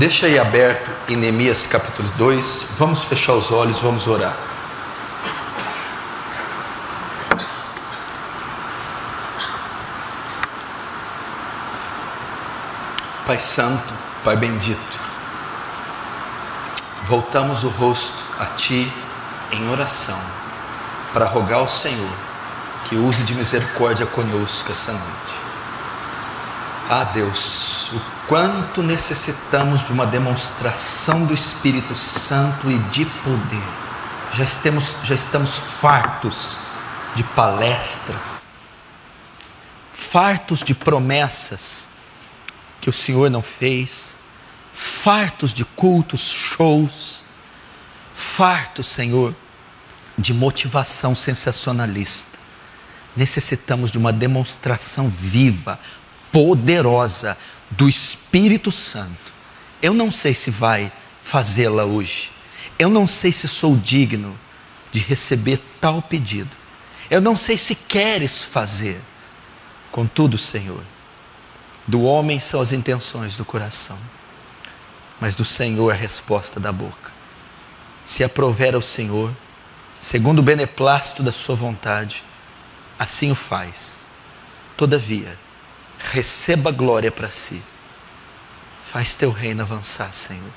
Deixa aí aberto em Neemias capítulo 2. Vamos fechar os olhos, vamos orar. Pai Santo, Pai bendito, voltamos o rosto a Ti em oração, para rogar ao Senhor que use de misericórdia conosco essa noite. Ah, Deus, o quanto necessitamos de uma demonstração do Espírito Santo e de poder. Já estamos fartos de palestras, fartos de promessas que o Senhor não fez, fartos de cultos, shows, fartos, Senhor, de motivação sensacionalista. Necessitamos de uma demonstração viva, poderosa do Espírito Santo. Eu não sei se vai fazê-la hoje. Eu não sei se sou digno de receber tal pedido. Eu não sei se queres fazer. Contudo, Senhor, do homem são as intenções do coração, mas do Senhor a resposta da boca. Se aprouver ao Senhor, segundo o beneplácito da sua vontade, assim o faz. Todavia, receba glória para si. Faz teu reino avançar, Senhor,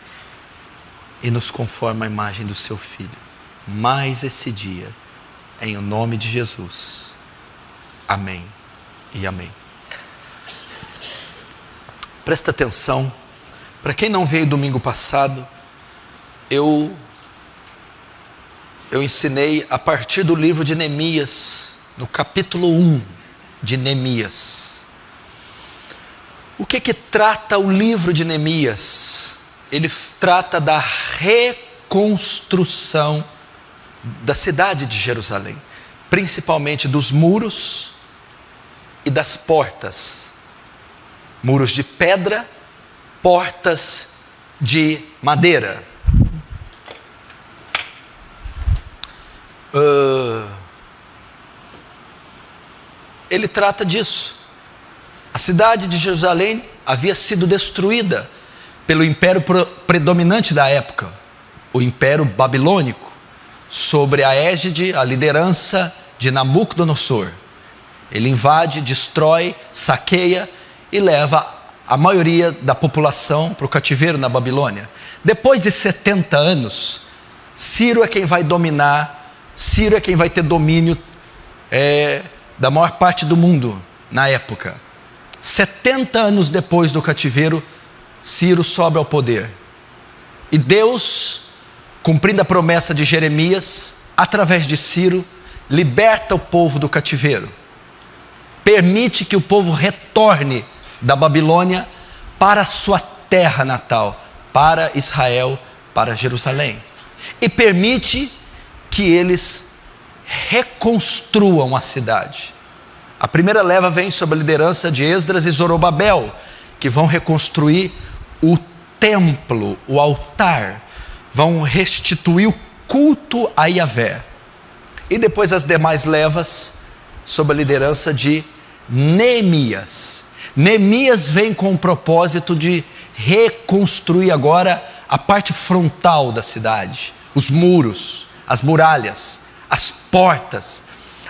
e nos conforma à imagem do seu Filho. Mais esse dia, em o nome de Jesus. Amém e amém. Presta atenção. Para quem não veio domingo passado, eu ensinei a partir do livro de Neemias, no capítulo 1 de Neemias. O que trata o livro de Neemias? Ele trata da reconstrução da cidade de Jerusalém, principalmente dos muros e das portas. Muros de pedra, portas de madeira. Ele trata disso. A cidade de Jerusalém havia sido destruída pelo império predominante da época, o Império Babilônico, sobre a égide, a liderança de Nabucodonosor. Ele invade, destrói, saqueia e leva a maioria da população para o cativeiro na Babilônia. Depois de 70 anos, Ciro é quem vai dominar, Ciro é quem vai ter domínio da maior parte do mundo na época. 70 anos depois do cativeiro, Ciro sobe ao poder. E Deus, cumprindo a promessa de Jeremias, através de Ciro, liberta o povo do cativeiro. Permite que o povo retorne da Babilônia para a sua terra natal, para Israel, para Jerusalém. E permite que eles reconstruam a cidade. A primeira leva vem sob a liderança de Esdras e Zorobabel, que vão reconstruir o templo, o altar, vão restituir o culto a Yahvé. E depois as demais levas sob a liderança de Neemias. Neemias vem com o propósito de reconstruir agora a parte frontal da cidade, os muros, as muralhas, as portas,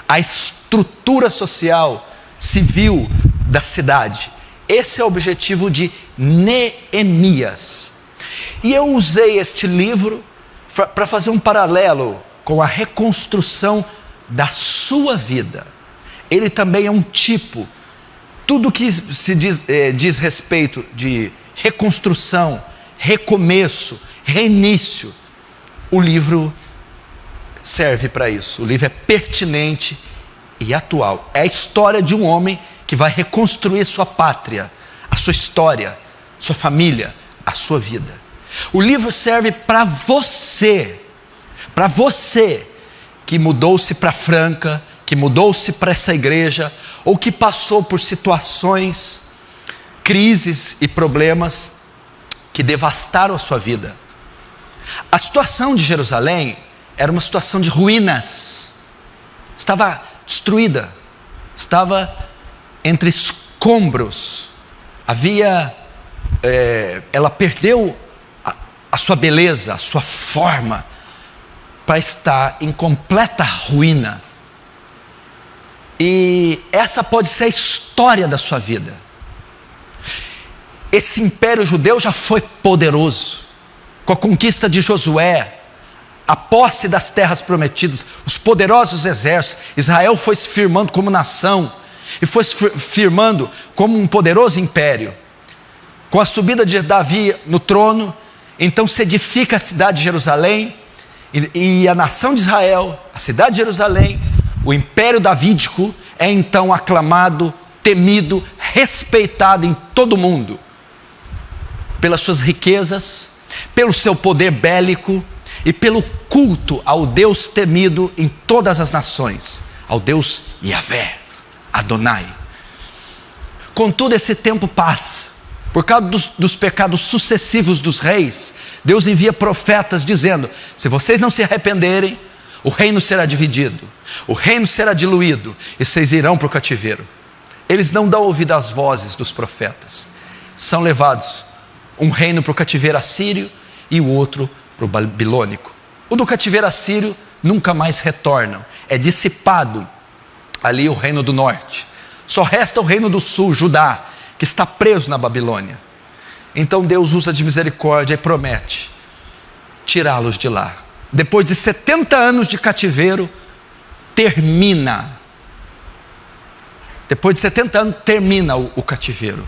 a estrutura social, civil da cidade. Esse é o objetivo de Neemias. E eu usei este livro para fazer um paralelo com a reconstrução da sua vida. Ele também é um tipo. Tudo que se diz respeito de reconstrução, recomeço, reinício, o livro serve para isso. O livro é pertinente e atual. É a história de um homem que vai reconstruir sua pátria, a sua história, sua família, a sua vida. O livro serve para você que mudou-se para Franca, que mudou-se para essa igreja, ou que passou por situações, crises e problemas que devastaram a sua vida. A situação de Jerusalém era uma situação de ruínas, estava destruída, estava entre escombros, ela perdeu a sua beleza, a sua forma, para estar em completa ruína. E essa pode ser a história da sua vida. Esse império judeu já foi poderoso, com a conquista de Josué, a posse das terras prometidas, os poderosos exércitos. Israel foi se firmando como nação, e foi se firmando como um poderoso império. Com a subida de Davi no trono, então se edifica a cidade de Jerusalém, e a nação de Israel, a cidade de Jerusalém, o império davídico, é então aclamado, temido, respeitado em todo o mundo, pelas suas riquezas, pelo seu poder bélico, e pelo culto ao Deus temido em todas as nações, ao Deus Yahvé, Adonai. Contudo, esse tempo passa. Por causa dos pecados sucessivos dos reis, Deus envia profetas dizendo: se vocês não se arrependerem, o reino será dividido, o reino será diluído, e vocês irão para o cativeiro. Eles não dão ouvido às vozes dos profetas. São levados, um reino para o cativeiro assírio e o outro para o babilônico. O do cativeiro assírio nunca mais retornam, é dissipado ali o reino do norte. Só resta o reino do sul, Judá, que está preso na Babilônia. Então Deus usa de misericórdia e promete tirá-los de lá. Depois de 70 anos de cativeiro, termina. Depois de 70 anos, termina o cativeiro.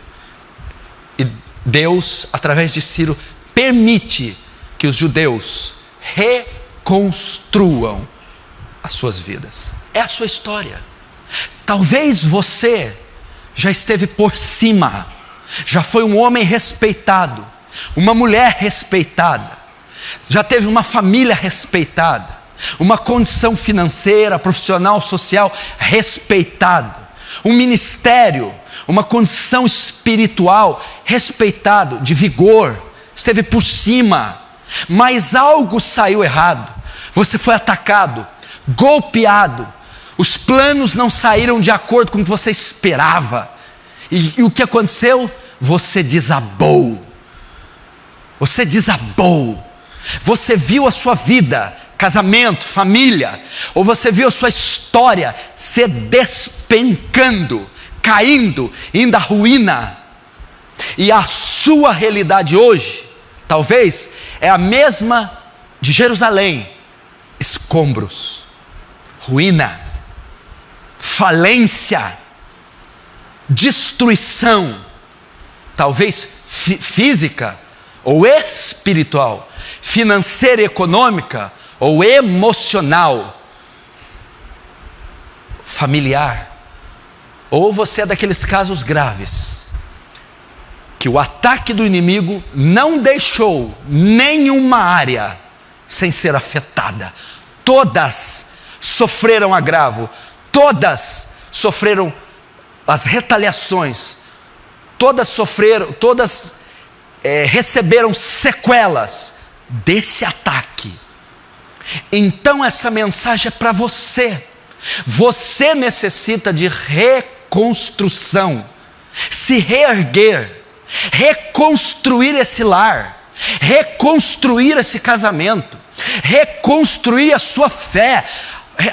E Deus, através de Ciro, permite que os judeus reconstruam as suas vidas. É a sua história. Talvez você já esteve por cima, já foi um homem respeitado, uma mulher respeitada, já teve uma família respeitada, uma condição financeira, profissional, social respeitada, um ministério, uma condição espiritual respeitado, de vigor, esteve por cima, mas algo saiu errado, você foi atacado, golpeado, os planos não saíram de acordo com o que você esperava, e o que aconteceu? Você desabou, você viu a sua vida, casamento, família, ou você viu a sua história se despencando, caindo, indo à ruína, e a sua realidade hoje, talvez, é a mesma de Jerusalém: escombros, ruína, falência, destruição, talvez física ou espiritual, financeira e econômica ou emocional, familiar. Ou você é daqueles casos graves que o ataque do inimigo não deixou nenhuma área sem ser afetada. Todas sofreram agravo, todas sofreram as retaliações, todas receberam sequelas desse ataque. Então essa mensagem é para você. Você necessita de reconstrução, se reerguer, reconstruir esse lar, reconstruir esse casamento, reconstruir a sua fé,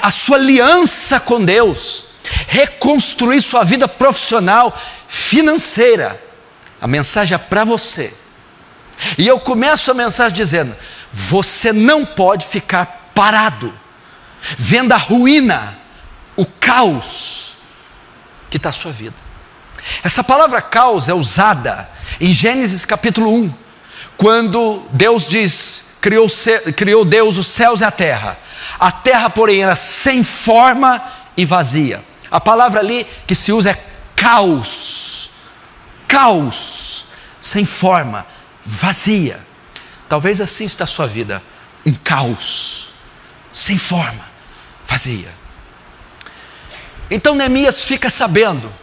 a sua aliança com Deus, reconstruir sua vida profissional, financeira. A mensagem é para você. E eu começo a mensagem dizendo: você não pode ficar parado, vendo a ruína, o caos que está a sua vida. Essa palavra caos é usada em Gênesis capítulo 1, quando Deus diz, criou Deus os céus e a terra, porém era sem forma e vazia. A palavra ali que se usa é caos, sem forma, vazia. Talvez assim está a sua vida, um caos, sem forma, vazia. Então Neemias fica sabendo,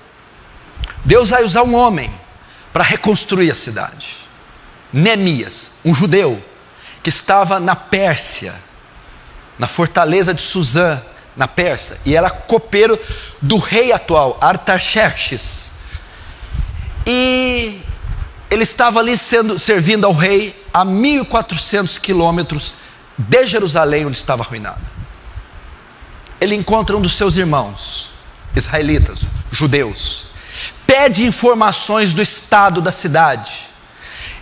Deus vai usar um homem para reconstruir a cidade. Neemias, um judeu que estava na Pérsia, na fortaleza de Suzã, na Pérsia, e era copeiro do rei atual, Artaxerxes. E ele estava ali servindo ao rei a 1.400 quilômetros de Jerusalém, onde estava arruinada. Ele encontra um dos seus irmãos, israelitas, judeus, pede informações do estado da cidade.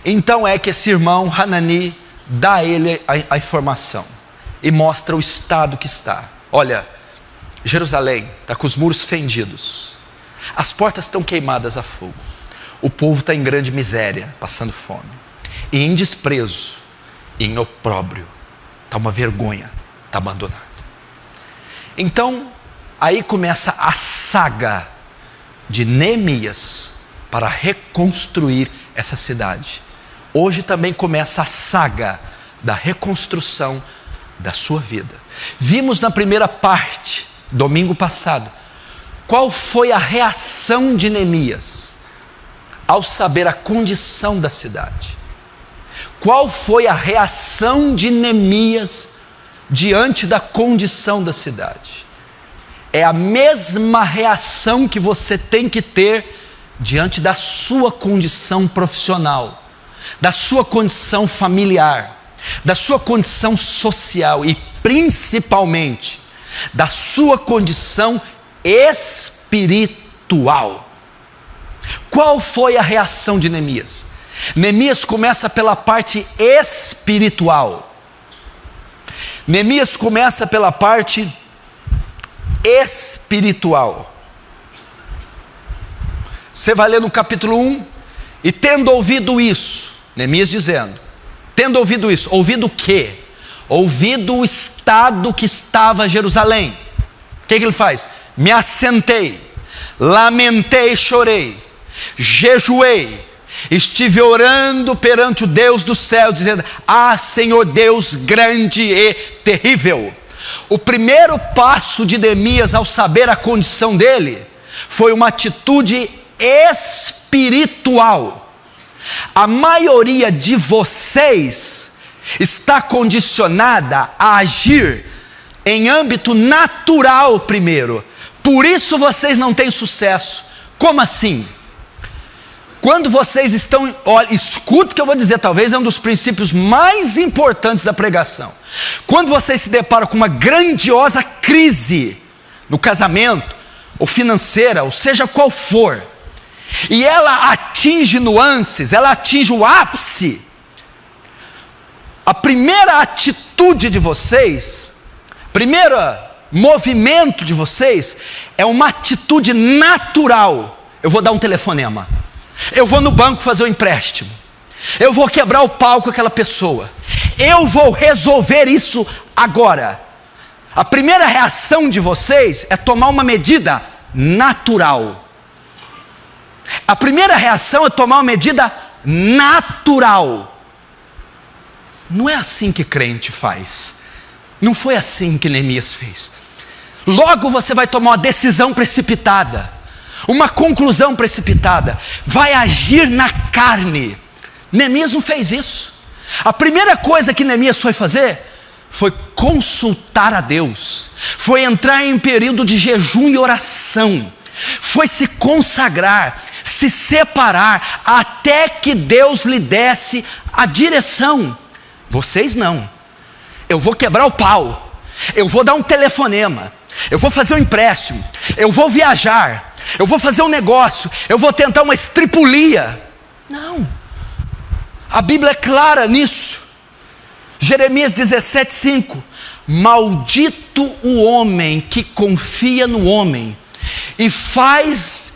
Então é que esse irmão, Hanani, dá a ele a informação e mostra o estado que está. Olha, Jerusalém está com os muros fendidos, as portas estão queimadas a fogo, o povo está em grande miséria, passando fome, e em desprezo, e em opróbrio, está uma vergonha, está abandonado. Então, aí começa a saga de Neemias para reconstruir essa cidade. Hoje também começa a saga da reconstrução da sua vida. Vimos na primeira parte, domingo passado, qual foi a reação de Neemias ao saber a condição da cidade. Qual foi a reação de Neemias diante da condição da cidade? É a mesma reação que você tem que ter diante da sua condição profissional, da sua condição familiar, da sua condição social e principalmente da sua condição espiritual. Qual foi a reação de Neemias? Neemias começa pela parte espiritual. Neemias começa pela parte espiritual. Você vai ler no capítulo 1, e tendo ouvido isso, Neemias dizendo, tendo ouvido isso, ouvido o quê? Ouvido o estado que estava Jerusalém. O que ele faz? Me assentei, lamentei e chorei, jejuei, estive orando perante o Deus do céu, dizendo, ah, Senhor Deus grande e terrível. O primeiro passo de Neemias ao saber a condição dele, foi uma atitude espiritual. A maioria de vocês está condicionada a agir em âmbito natural primeiro, por isso vocês não têm sucesso. Como assim? Quando vocês estão, olha, escuta o que eu vou dizer, talvez é um dos princípios mais importantes da pregação. Quando vocês se deparam com uma grandiosa crise no casamento, ou financeira, ou seja qual for, e ela atinge nuances, ela atinge o ápice, a primeira atitude de vocês, primeiro movimento de vocês, é uma atitude natural. Eu vou dar um telefonema, eu vou no banco fazer um empréstimo, eu vou quebrar o pau com aquela pessoa, eu vou resolver isso agora. A primeira reação de vocês é tomar uma medida natural. A primeira reação é tomar uma medida natural. Não é assim que crente faz. Não foi assim que Neemias fez. Logo você vai tomar uma decisão precipitada, uma conclusão precipitada, vai agir na carne. Neemias não fez isso. A primeira coisa que Neemias foi fazer foi consultar a Deus, foi entrar em período de jejum e oração, foi se consagrar, se separar, até que Deus lhe desse a direção. Vocês não. Eu vou quebrar o pau, eu vou dar um telefonema, eu vou fazer um empréstimo, eu vou viajar, eu vou fazer um negócio, eu vou tentar uma estripulia. Não, a Bíblia é clara nisso. Jeremias 17:5, maldito o homem que confia no homem e faz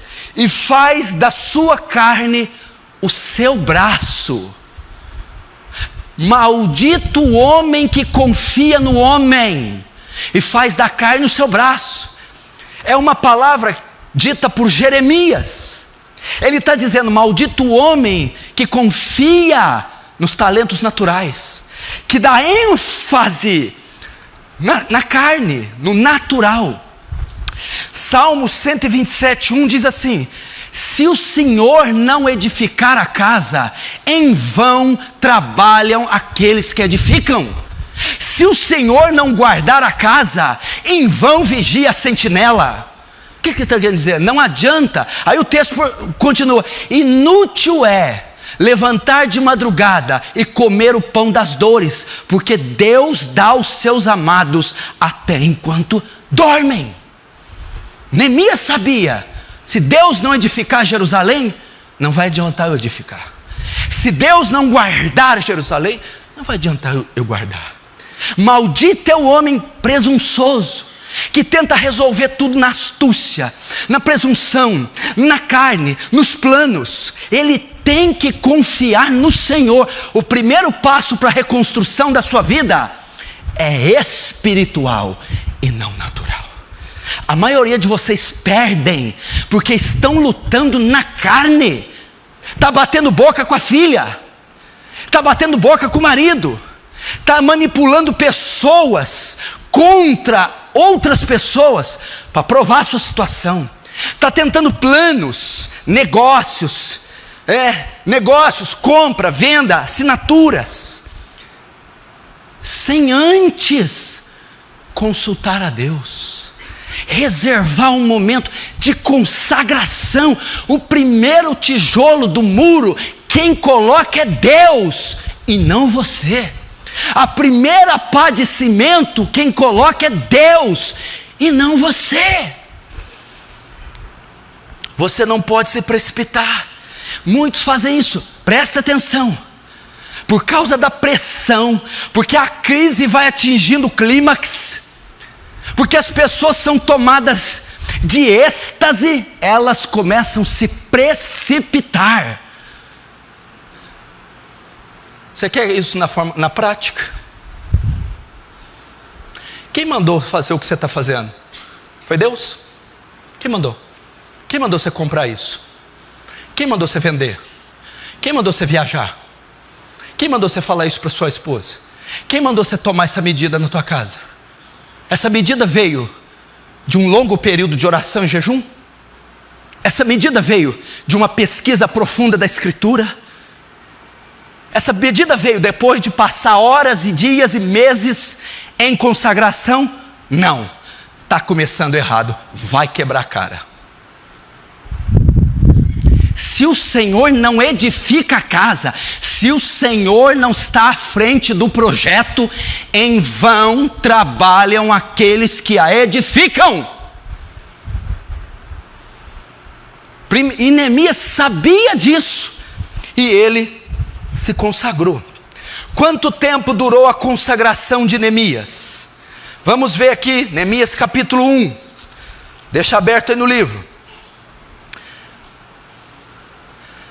da sua carne o seu braço. Maldito o homem que confia no homem e faz da carne o seu braço. É uma palavra dita por Jeremias. Ele está dizendo, maldito o homem que confia nos talentos naturais, que dá ênfase na carne, no natural. Salmo 127:1 diz assim, se o Senhor não edificar a casa, em vão trabalham aqueles que edificam. Se o Senhor não guardar a casa, em vão vigia a sentinela. O que ele está querendo dizer? Não adianta. Aí o texto continua, inútil é levantar de madrugada e comer o pão das dores, porque Deus dá aos seus amados até enquanto dormem. Neemias sabia, se Deus não edificar Jerusalém, não vai adiantar eu edificar. Se Deus não guardar Jerusalém, não vai adiantar eu guardar. Maldito é o homem presunçoso, que tenta resolver tudo na astúcia, na presunção, na carne, nos planos. Ele tem que confiar no Senhor. O primeiro passo para a reconstrução da sua vida é espiritual e não natural. A maioria de vocês perdem porque estão lutando na carne. Está batendo boca com a filha, está batendo boca com o marido, está manipulando pessoas contra outras pessoas para provar a sua situação, está tentando planos, negócios, compra, venda, assinaturas, sem antes consultar a Deus, reservar um momento de consagração. O primeiro tijolo do muro, quem coloca é Deus e não você. A primeira pá de cimento, quem coloca é Deus e não você. Você não pode se precipitar. Muitos fazem isso, presta atenção. Por causa da pressão, porque a crise vai atingindo o clímax, porque as pessoas são tomadas de êxtase, elas começam a se precipitar. Você quer isso na prática? Quem mandou fazer o que você está fazendo? Foi Deus? Quem mandou? Quem mandou você comprar isso? Quem mandou você vender? Quem mandou você viajar? Quem mandou você falar isso para sua esposa? Quem mandou você tomar essa medida na tua casa? Essa medida veio de um longo período de oração e jejum? Essa medida veio de uma pesquisa profunda da Escritura? Essa medida veio depois de passar horas e dias e meses em consagração? Não, está começando errado, vai quebrar a cara. Se o Senhor não edifica a casa, se o Senhor não está à frente do projeto, em vão trabalham aqueles que a edificam. E Neemias sabia disso, e ele se consagrou. Quanto tempo durou a consagração de Neemias? Vamos ver aqui, Neemias capítulo 1, deixa aberto aí no livro.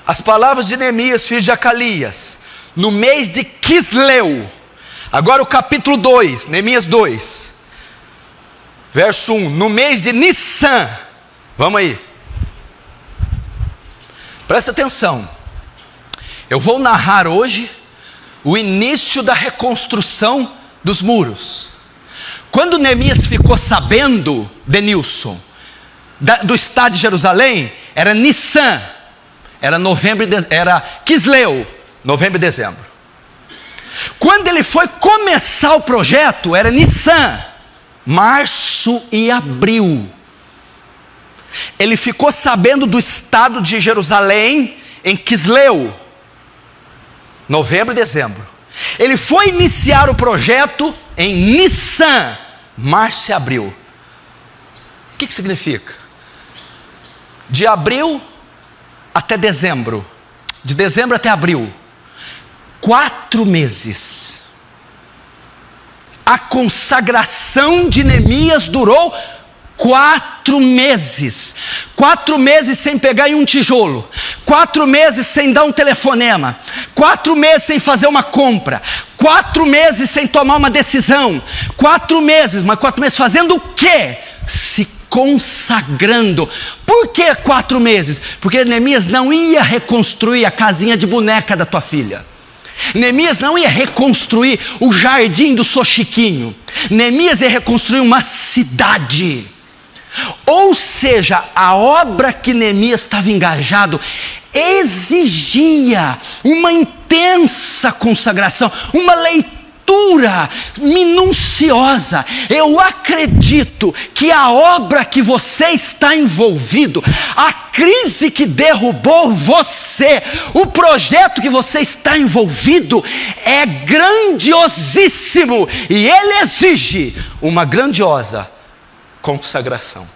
As palavras de Neemias, filho de Acalias, no mês de Quisleu. Agora o capítulo 2, Neemias 2, verso 1, no mês de Nissan. Vamos aí, presta atenção. Eu vou narrar hoje o início da reconstrução dos muros. Quando Neemias ficou sabendo, Denilson, do estado de Jerusalém, era Nissan, era Quisleu, novembro e dezembro. Quando ele foi começar o projeto, era Nissan, março e abril. Ele ficou sabendo do estado de Jerusalém em Quisleu, novembro e dezembro. Ele foi iniciar o projeto em Nissan, março e abril. O que significa? De abril até dezembro, de dezembro até abril, 4 meses. A consagração de Neemias durou 4 meses. 4 meses sem pegar em um tijolo, 4 meses sem dar um telefonema, 4 meses sem fazer uma compra, 4 meses sem tomar uma decisão, 4 meses, mas 4 meses fazendo o quê? Se consagrando. Por que 4 meses? Porque Neemias não ia reconstruir a casinha de boneca da tua filha. Neemias não ia reconstruir o jardim do Sochiquinho. Neemias ia reconstruir uma cidade. Ou seja, a obra que Neemias estava engajado exigia uma intensa consagração, uma leitura minuciosa. Eu acredito que a obra que você está envolvido, a crise que derrubou você, o projeto que você está envolvido é grandiosíssimo e ele exige uma grandiosa consagração.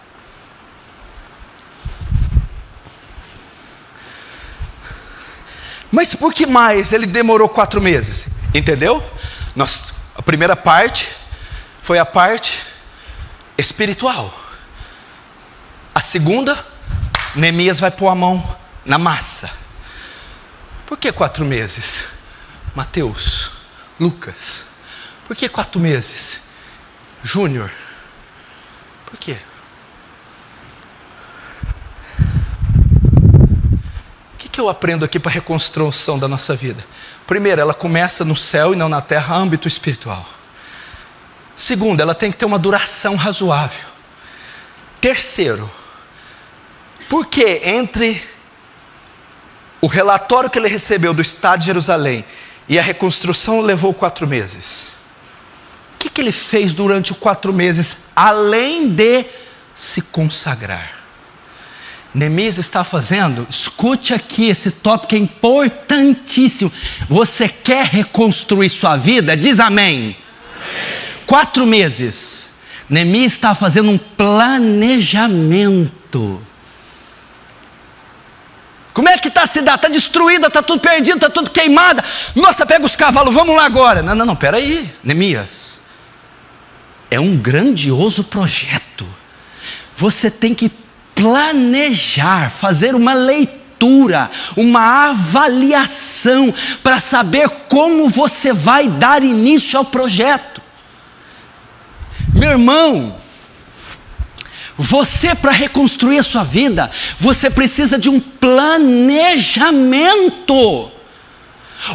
Mas por que mais ele demorou 4 meses? Entendeu? A primeira parte foi a parte espiritual. A segunda, Neemias vai pôr a mão na massa. Por que 4 meses? Mateus, Lucas. Por que 4 meses? Júnior. Por quê? O que eu aprendo aqui para a reconstrução da nossa vida? Primeiro, ela começa no céu e não na terra, âmbito espiritual. Segundo, ela tem que ter uma duração razoável. Terceiro, por que entre o relatório que ele recebeu do Estado de Jerusalém e a reconstrução levou 4 meses? O que ele fez durante os 4 meses, além de se consagrar? Neemias está fazendo, escute aqui, esse tópico é importantíssimo. Você quer reconstruir sua vida? Diz amém. 4 meses. Neemias está fazendo um planejamento. Como é que está a cidade? Está destruída, está tudo perdido, está tudo queimada. Nossa, pega os cavalos, vamos lá agora. Não, peraí, Neemias. É um grandioso projeto. Você tem que planejar, fazer uma leitura, uma avaliação, para saber como você vai dar início ao projeto. Meu irmão, você, para reconstruir a sua vida, você precisa de um planejamento.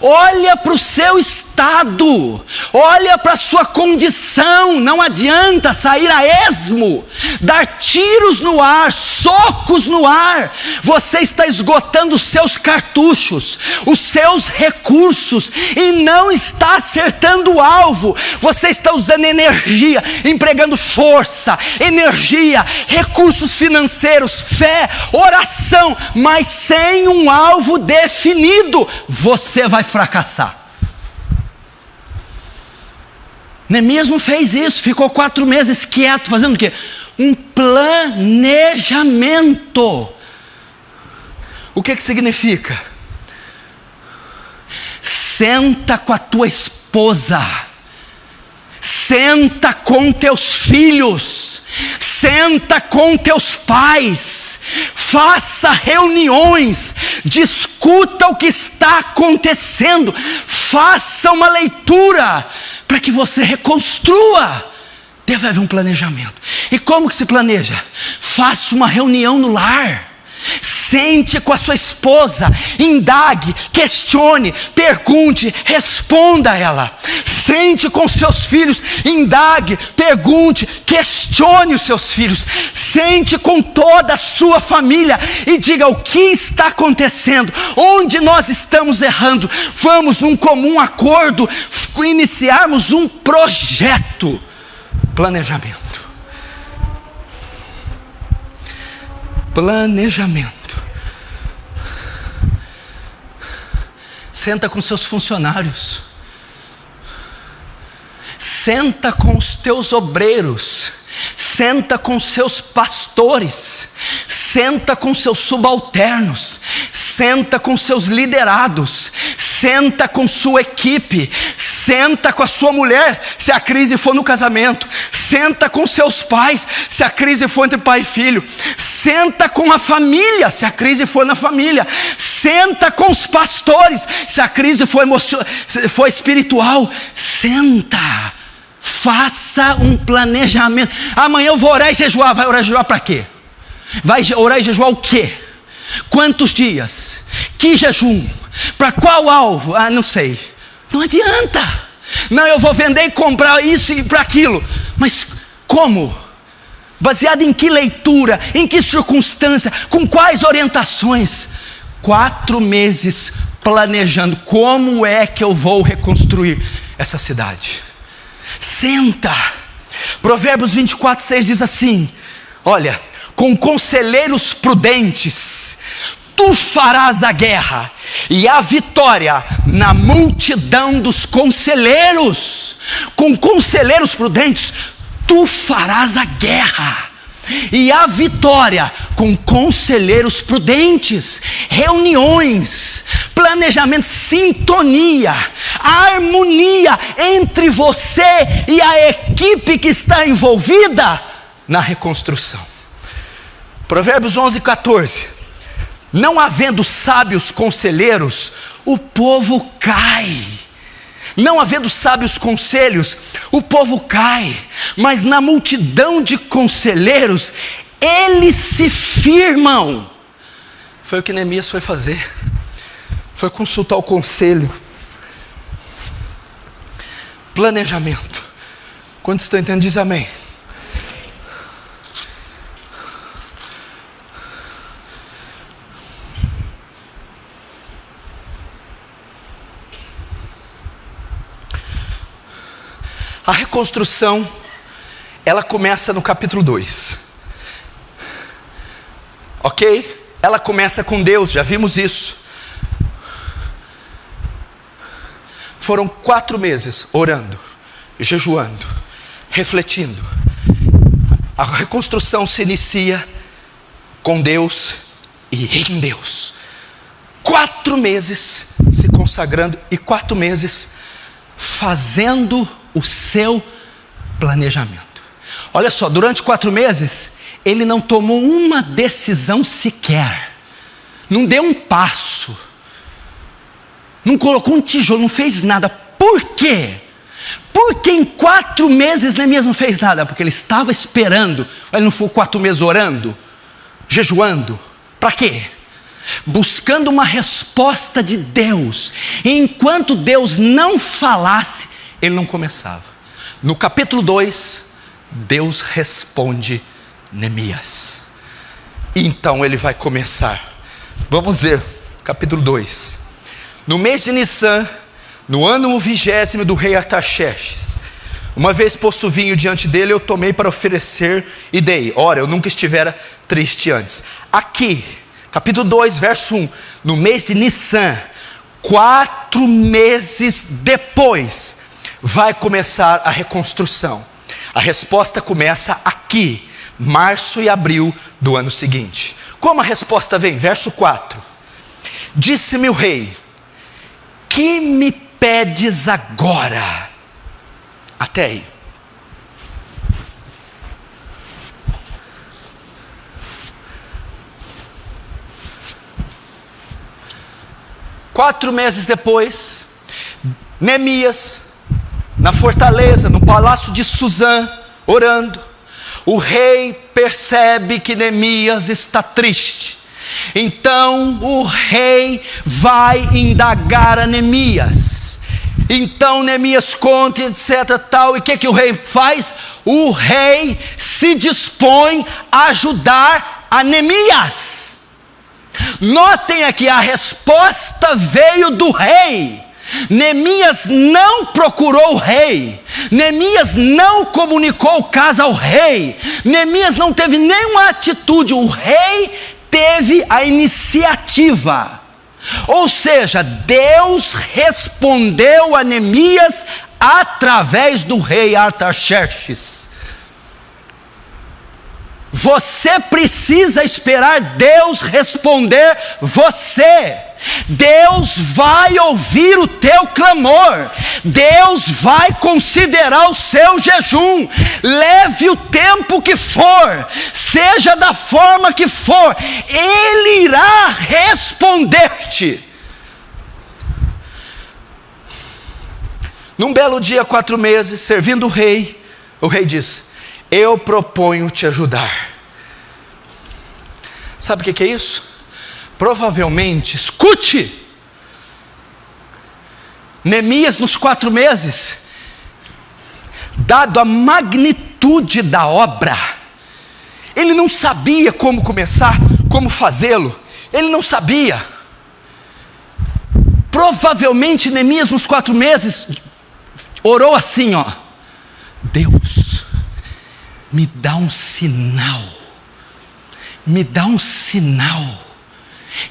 Olha para o seu estado, olha para a sua condição. Não adianta sair a esmo, dar tiros no ar, socos no ar. Você está esgotando os seus cartuchos, os seus recursos, e não está acertando o alvo. Você está usando energia, empregando força, energia, recursos financeiros, fé, oração, mas sem um alvo definido, você vai fracassar. Neemias não fez isso, ficou 4 meses quieto, fazendo o quê? Um planejamento. O que significa? Senta com a tua esposa, senta com teus filhos, senta com teus pais, faça reuniões, discuta o que está acontecendo, faça uma leitura, para que você reconstrua. Deve haver um planejamento. E como que se planeja? Faça uma reunião no lar, sente com a sua esposa, indague, questione, pergunte, responda a ela. Sente com seus filhos, indague, pergunte, questione os seus filhos. Sente com toda a sua família e diga o que está acontecendo, onde nós estamos errando. Vamos num comum acordo iniciarmos um projeto. Planejamento. Planejamento. Senta com seus funcionários, senta com os teus obreiros, senta com seus pastores, senta com seus subalternos, senta com seus liderados, senta com sua equipe, senta com a sua mulher, se a crise for no casamento, senta com seus pais, se a crise for entre pai e filho, senta com a família, se a crise for na família, senta com os pastores, se a crise for espiritual, senta, faça um planejamento. Amanhã eu vou orar e jejuar. Vai orar e jejuar para quê? Vai orar e jejuar o quê? Quantos dias? Que jejum? Para qual alvo? Não sei. Não adianta. Não, eu vou vender e comprar isso e para aquilo. Mas como? Baseado em que leitura? Em que circunstância? Com quais orientações? 4 meses planejando. Como é que eu vou reconstruir? essa cidade. Senta. Provérbios 24:6 diz assim: olha, com conselheiros prudentes tu farás a guerra, e a vitória na multidão dos conselheiros. Com conselheiros prudentes tu farás a guerra, e a vitória com conselheiros prudentes. Reuniões, planejamento, sintonia, harmonia entre você e a equipe que está envolvida na reconstrução. Provérbios 11:14: não havendo sábios conselheiros, o povo cai. Não havendo sábios conselhos, o povo cai. Mas na multidão de conselheiros, eles se firmam. Foi o que Neemias foi fazer. Foi consultar o conselho. Planejamento. Quantos estão entendendo? Diz amém. A reconstrução, ela começa no capítulo 2. Ok? Ela começa com Deus, já vimos isso. Foram 4 meses orando, jejuando, refletindo. A reconstrução se inicia com Deus e em Deus. 4 meses se consagrando e 4 meses fazendo o seu planejamento. Olha só, durante 4 meses, ele não tomou uma decisão sequer, não deu um passo, não colocou um tijolo, não fez nada. Por quê? Porque em 4 meses Neemias não fez nada, porque ele estava esperando. Ele não foi 4 meses orando, jejuando, para quê? Buscando uma resposta de Deus. E enquanto Deus não falasse, ele não começava. No capítulo 2, Deus responde Neemias. Então ele vai começar. Vamos ver, capítulo 2. No mês de Nissan, no ano 20º do rei Artaxerxes, uma vez posto vinho diante dele, eu tomei para oferecer e dei. Ora, eu nunca estivera triste antes. Aqui, capítulo 2, verso 1. No mês de Nissan, 4 meses depois, vai começar a reconstrução. A resposta começa aqui, março e abril do ano seguinte. Como a resposta vem? Verso 4. Disse-me o rei: que me pedes agora? Até aí. Quatro meses depois, Neemias, na fortaleza, no palácio de Suzã, orando, o rei percebe que Neemias está triste. Então o rei vai indagar a Neemias. Então Neemias conta, etc, tal. E o que o rei faz? O rei se dispõe a ajudar a Neemias. Notem aqui, a resposta veio do rei. Neemias não procurou o rei, Neemias não comunicou o caso ao rei, Neemias não teve nenhuma atitude, o rei teve a iniciativa. Ou seja, Deus respondeu a Neemias através do rei Artaxerxes. Você precisa esperar Deus responder você. Deus vai ouvir o teu clamor. Deus vai considerar o seu jejum. Leve o tempo que for, seja da forma que for, Ele irá responder-te. Num belo dia, 4 meses, servindo o rei diz: eu proponho te ajudar. Sabe o que é isso? Provavelmente, escute, Neemias nos 4 meses, dado a magnitude da obra, ele não sabia como começar, como fazê-lo, ele não sabia. Provavelmente Neemias nos 4 meses orou assim, ó: Deus, me dá um sinal, me dá um sinal.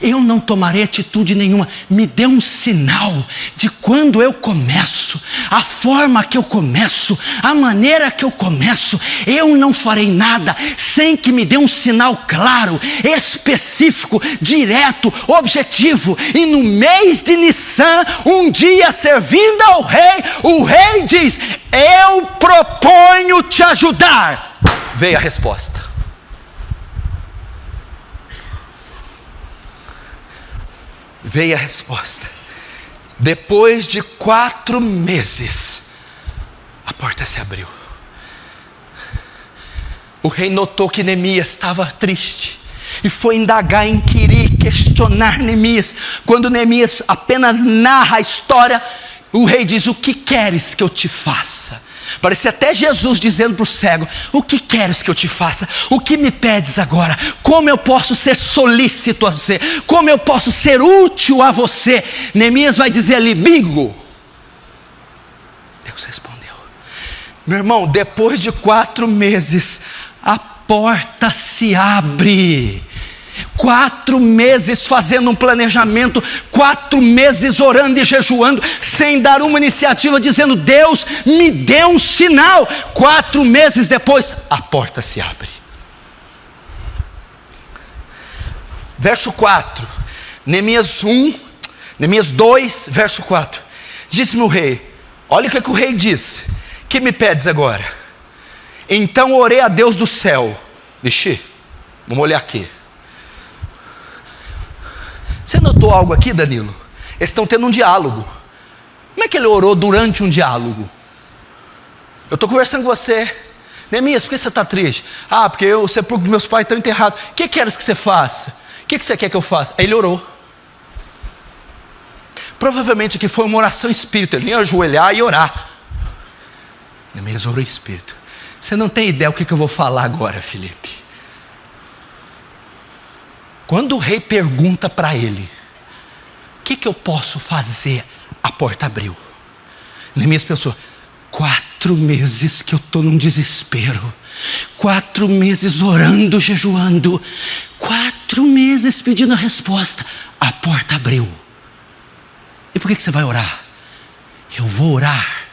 Eu não tomarei atitude nenhuma. Me dê um sinal de quando eu começo, a forma que eu começo, a maneira que eu começo. Eu não farei nada sem que me dê um sinal claro, específico, direto, objetivo. E no mês de Nissan, um dia servindo ao rei, o rei diz: eu proponho te ajudar. Veio a resposta. Veio a resposta. Depois de 4 meses, a porta se abriu. O rei notou que Neemias estava triste e foi indagar, inquirir, questionar Neemias. Quando Neemias apenas narra a história, o rei diz: o que queres que eu te faça? Parecia até Jesus dizendo para o cego: o que queres que eu te faça? O que me pedes agora? Como eu posso ser solícito a você? Como eu posso ser útil a você? Neemias vai dizer ali: bingo. Deus respondeu. Meu irmão, depois de 4 meses, a porta se abre. 4 meses fazendo um planejamento, 4 meses orando e jejuando, sem dar uma iniciativa, dizendo: Deus, me dê um sinal. 4 meses depois, a porta se abre. Verso 4, Neemias 2, verso 4. Disse-me o rei: olha o que o rei disse: que me pedes agora? Então orei a Deus do céu. Vixe, vamos olhar aqui. Você notou algo aqui, Danilo? Eles estão tendo um diálogo. Como é que ele orou durante um diálogo? Eu estou conversando com você: Neemias, por que você está triste? Ah, porque o sepulcro dos meus pais estão enterrados. O que queres que você faça? O que você quer que eu faça? Aí ele orou. Provavelmente aqui foi uma oração em espírito. Ele ia ajoelhar e orar. Neemias orou em espírito. Você não tem ideia o que eu vou falar agora, Felipe. Quando o rei pergunta para ele: o que eu posso fazer? A porta abriu. Neemias pensou: 4 meses que eu estou num desespero, 4 meses orando, jejuando, 4 meses pedindo a resposta. A porta abriu. E por que você vai orar? Eu vou orar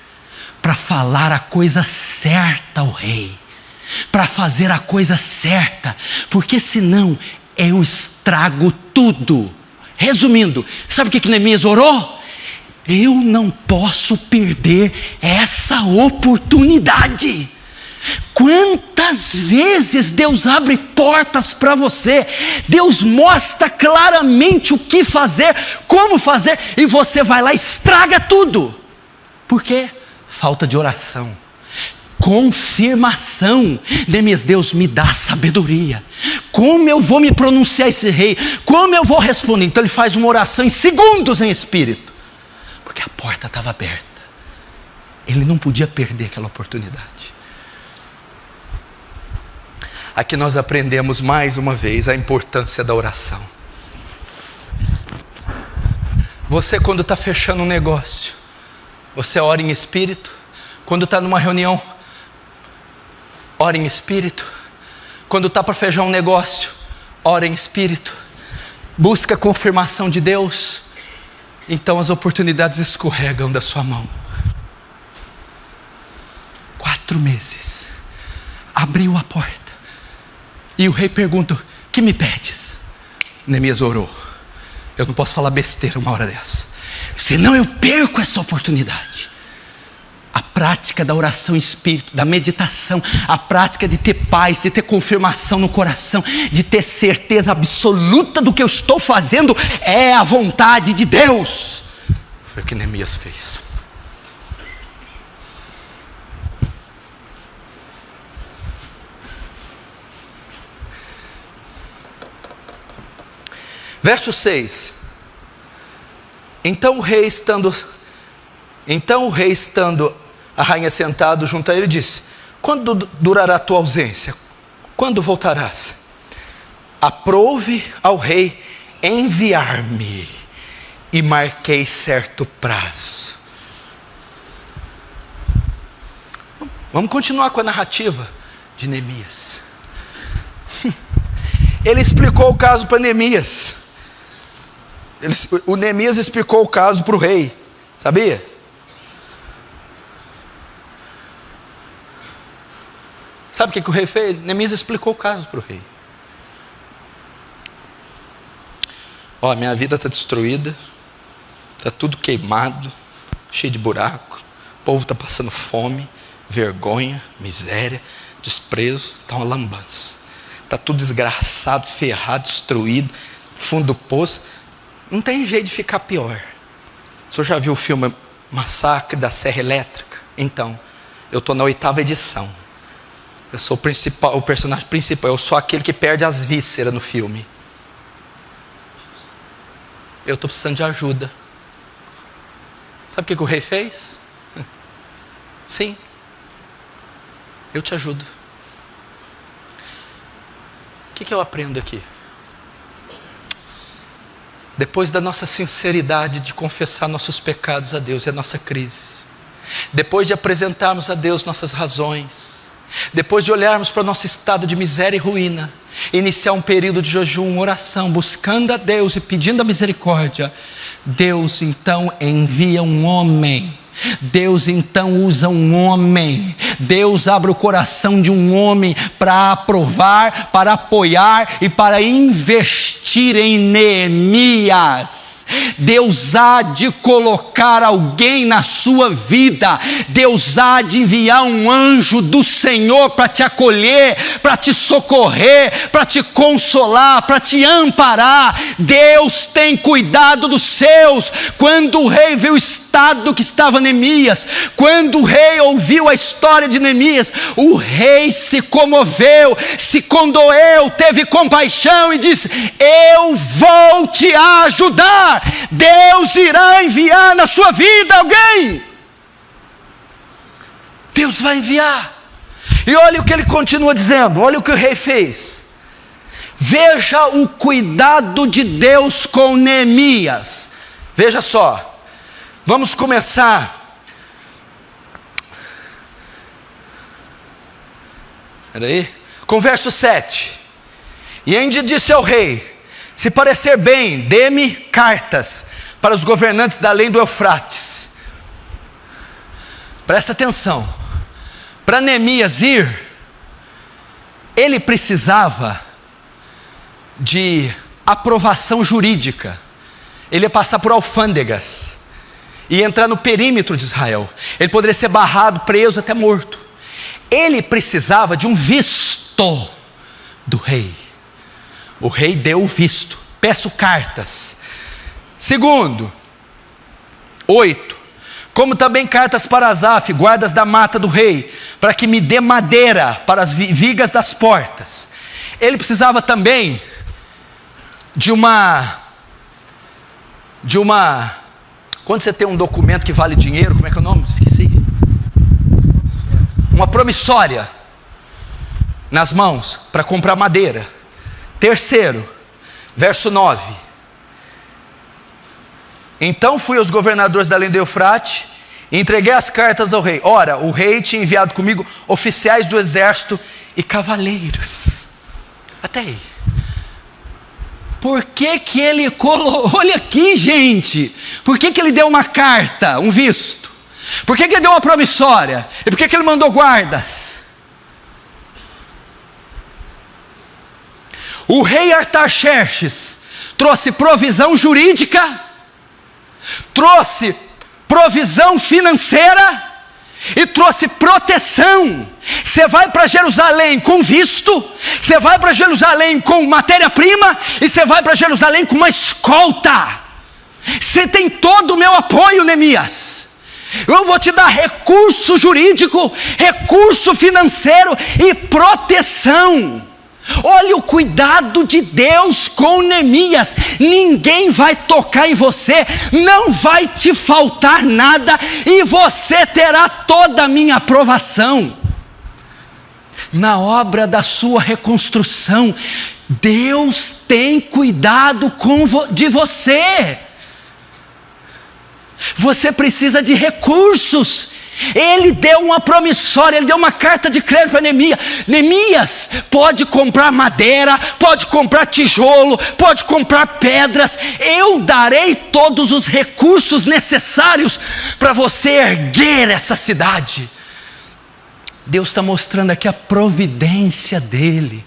para falar a coisa certa ao rei, para fazer a coisa certa, porque senão eu estrago tudo. Resumindo, sabe o que Neemias orou? Eu não posso perder essa oportunidade. Quantas vezes Deus abre portas para você, Deus mostra claramente o que fazer, como fazer, e você vai lá e estraga tudo. Por quê? Falta de oração. Confirmação. Neemias: Deus, me dá sabedoria. Como eu vou me pronunciar esse rei? Como eu vou responder? Então ele faz uma oração em segundos em espírito, porque a porta estava aberta. Ele não podia perder aquela oportunidade. Aqui nós aprendemos mais uma vez a importância da oração. Você, quando está fechando um negócio, você ora em espírito. Quando está numa reunião, ora em espírito. Quando está para fechar um negócio, ora em espírito. Busca a confirmação de Deus. Então as oportunidades escorregam da sua mão. 4 meses. Abriu a porta. E o rei pergunta: que me pedes? Neemias orou. Eu não posso falar besteira uma hora dessa, senão eu perco essa oportunidade. A prática da oração em espírito, da meditação, a prática de ter paz, de ter confirmação no coração, de ter certeza absoluta do que eu estou fazendo é a vontade de Deus. Foi o que Neemias fez. Verso 6. Então o rei estando a rainha sentado junto a ele, disse: quando durará a tua ausência? Quando voltarás? Aprouve ao rei enviar-me, e marquei certo prazo. Vamos continuar com a narrativa de Neemias. Ele explicou o caso para Neemias. O Neemias explicou o caso para o rei, sabia? Sabe o que o rei fez? Neemias explicou o caso para o rei. Ó, minha vida está destruída, está tudo queimado, cheio de buraco, o povo está passando fome, vergonha, miséria, desprezo, está uma lambança, está tudo desgraçado, ferrado, destruído, fundo do poço, não tem jeito de ficar pior. O senhor já viu o filme Massacre da Serra Elétrica? Então, eu estou na 8ª edição, eu sou o personagem principal, eu sou aquele que perde as vísceras no filme. Eu estou precisando de ajuda. Sabe o que o rei fez? Sim, eu te ajudo. O que eu aprendo aqui? Depois da nossa sinceridade de confessar nossos pecados a Deus e a nossa crise, depois de apresentarmos a Deus nossas razões, depois de olharmos para o nosso estado de miséria e ruína, iniciar um período de jejum, oração, buscando a Deus e pedindo a misericórdia, Deus então envia um homem. Deus então usa um homem. Deus abre o coração de um homem para aprovar, para apoiar e para investir em Neemias. Deus há de colocar alguém na sua vida. Deus há de enviar um anjo do Senhor para te acolher, para te socorrer, para te consolar, para te amparar. Deus tem cuidado dos seus. Quando o rei viu o estado que estava Neemias, quando o rei ouviu a história de Neemias, o rei se comoveu, se condoeu, teve compaixão e disse: eu vou te ajudar. Deus irá enviar na sua vida alguém. Deus vai enviar. E olha o que ele continua dizendo, olha o que o rei fez. Veja o cuidado de Deus com Neemias. Veja só, vamos começar. Espera aí. Com verso 7. E ainda disse ao rei: se parecer bem, dê-me cartas para os governantes da além do Eufrates. Presta atenção. Para Neemias ir, ele precisava de aprovação jurídica. Ele ia passar por alfândegas e entrar no perímetro de Israel. Ele poderia ser barrado, preso, até morto. Ele precisava de um visto do rei. O rei deu o visto. Peço cartas. Segundo, 8. Como também cartas para Asaf, guardas da mata do rei, para que me dê madeira para as vigas das portas. Ele precisava também de uma... Quando você tem um documento que vale dinheiro, como é que é o nome? Esqueci. Uma promissória nas mãos para comprar madeira. Terceiro, verso 9. Então fui aos governadores da além do Eufrate e entreguei as cartas ao rei. Ora, o rei tinha enviado comigo oficiais do exército e cavaleiros. Até aí. Por que ele colocou? Olha aqui, gente. Por que ele deu uma carta, um visto? Por que ele deu uma promissória? E por que ele mandou guardas? O rei Artaxerxes trouxe provisão jurídica, trouxe provisão financeira e trouxe proteção. Você vai para Jerusalém com visto, você vai para Jerusalém com matéria-prima e você vai para Jerusalém com uma escolta. Você tem todo o meu apoio, Neemias. Eu vou te dar recurso jurídico, recurso financeiro e proteção. Olha o cuidado de Deus com Neemias. Ninguém vai tocar em você, não vai te faltar nada e você terá toda a minha aprovação. Na obra da sua reconstrução, Deus tem cuidado de você. Você precisa de recursos Ele deu uma promissória, ele deu uma carta de crédito para Neemias. Neemias pode comprar madeira, pode comprar tijolo, pode comprar pedras. Eu darei todos os recursos necessários para você erguer essa cidade. Deus está mostrando aqui a providência dele.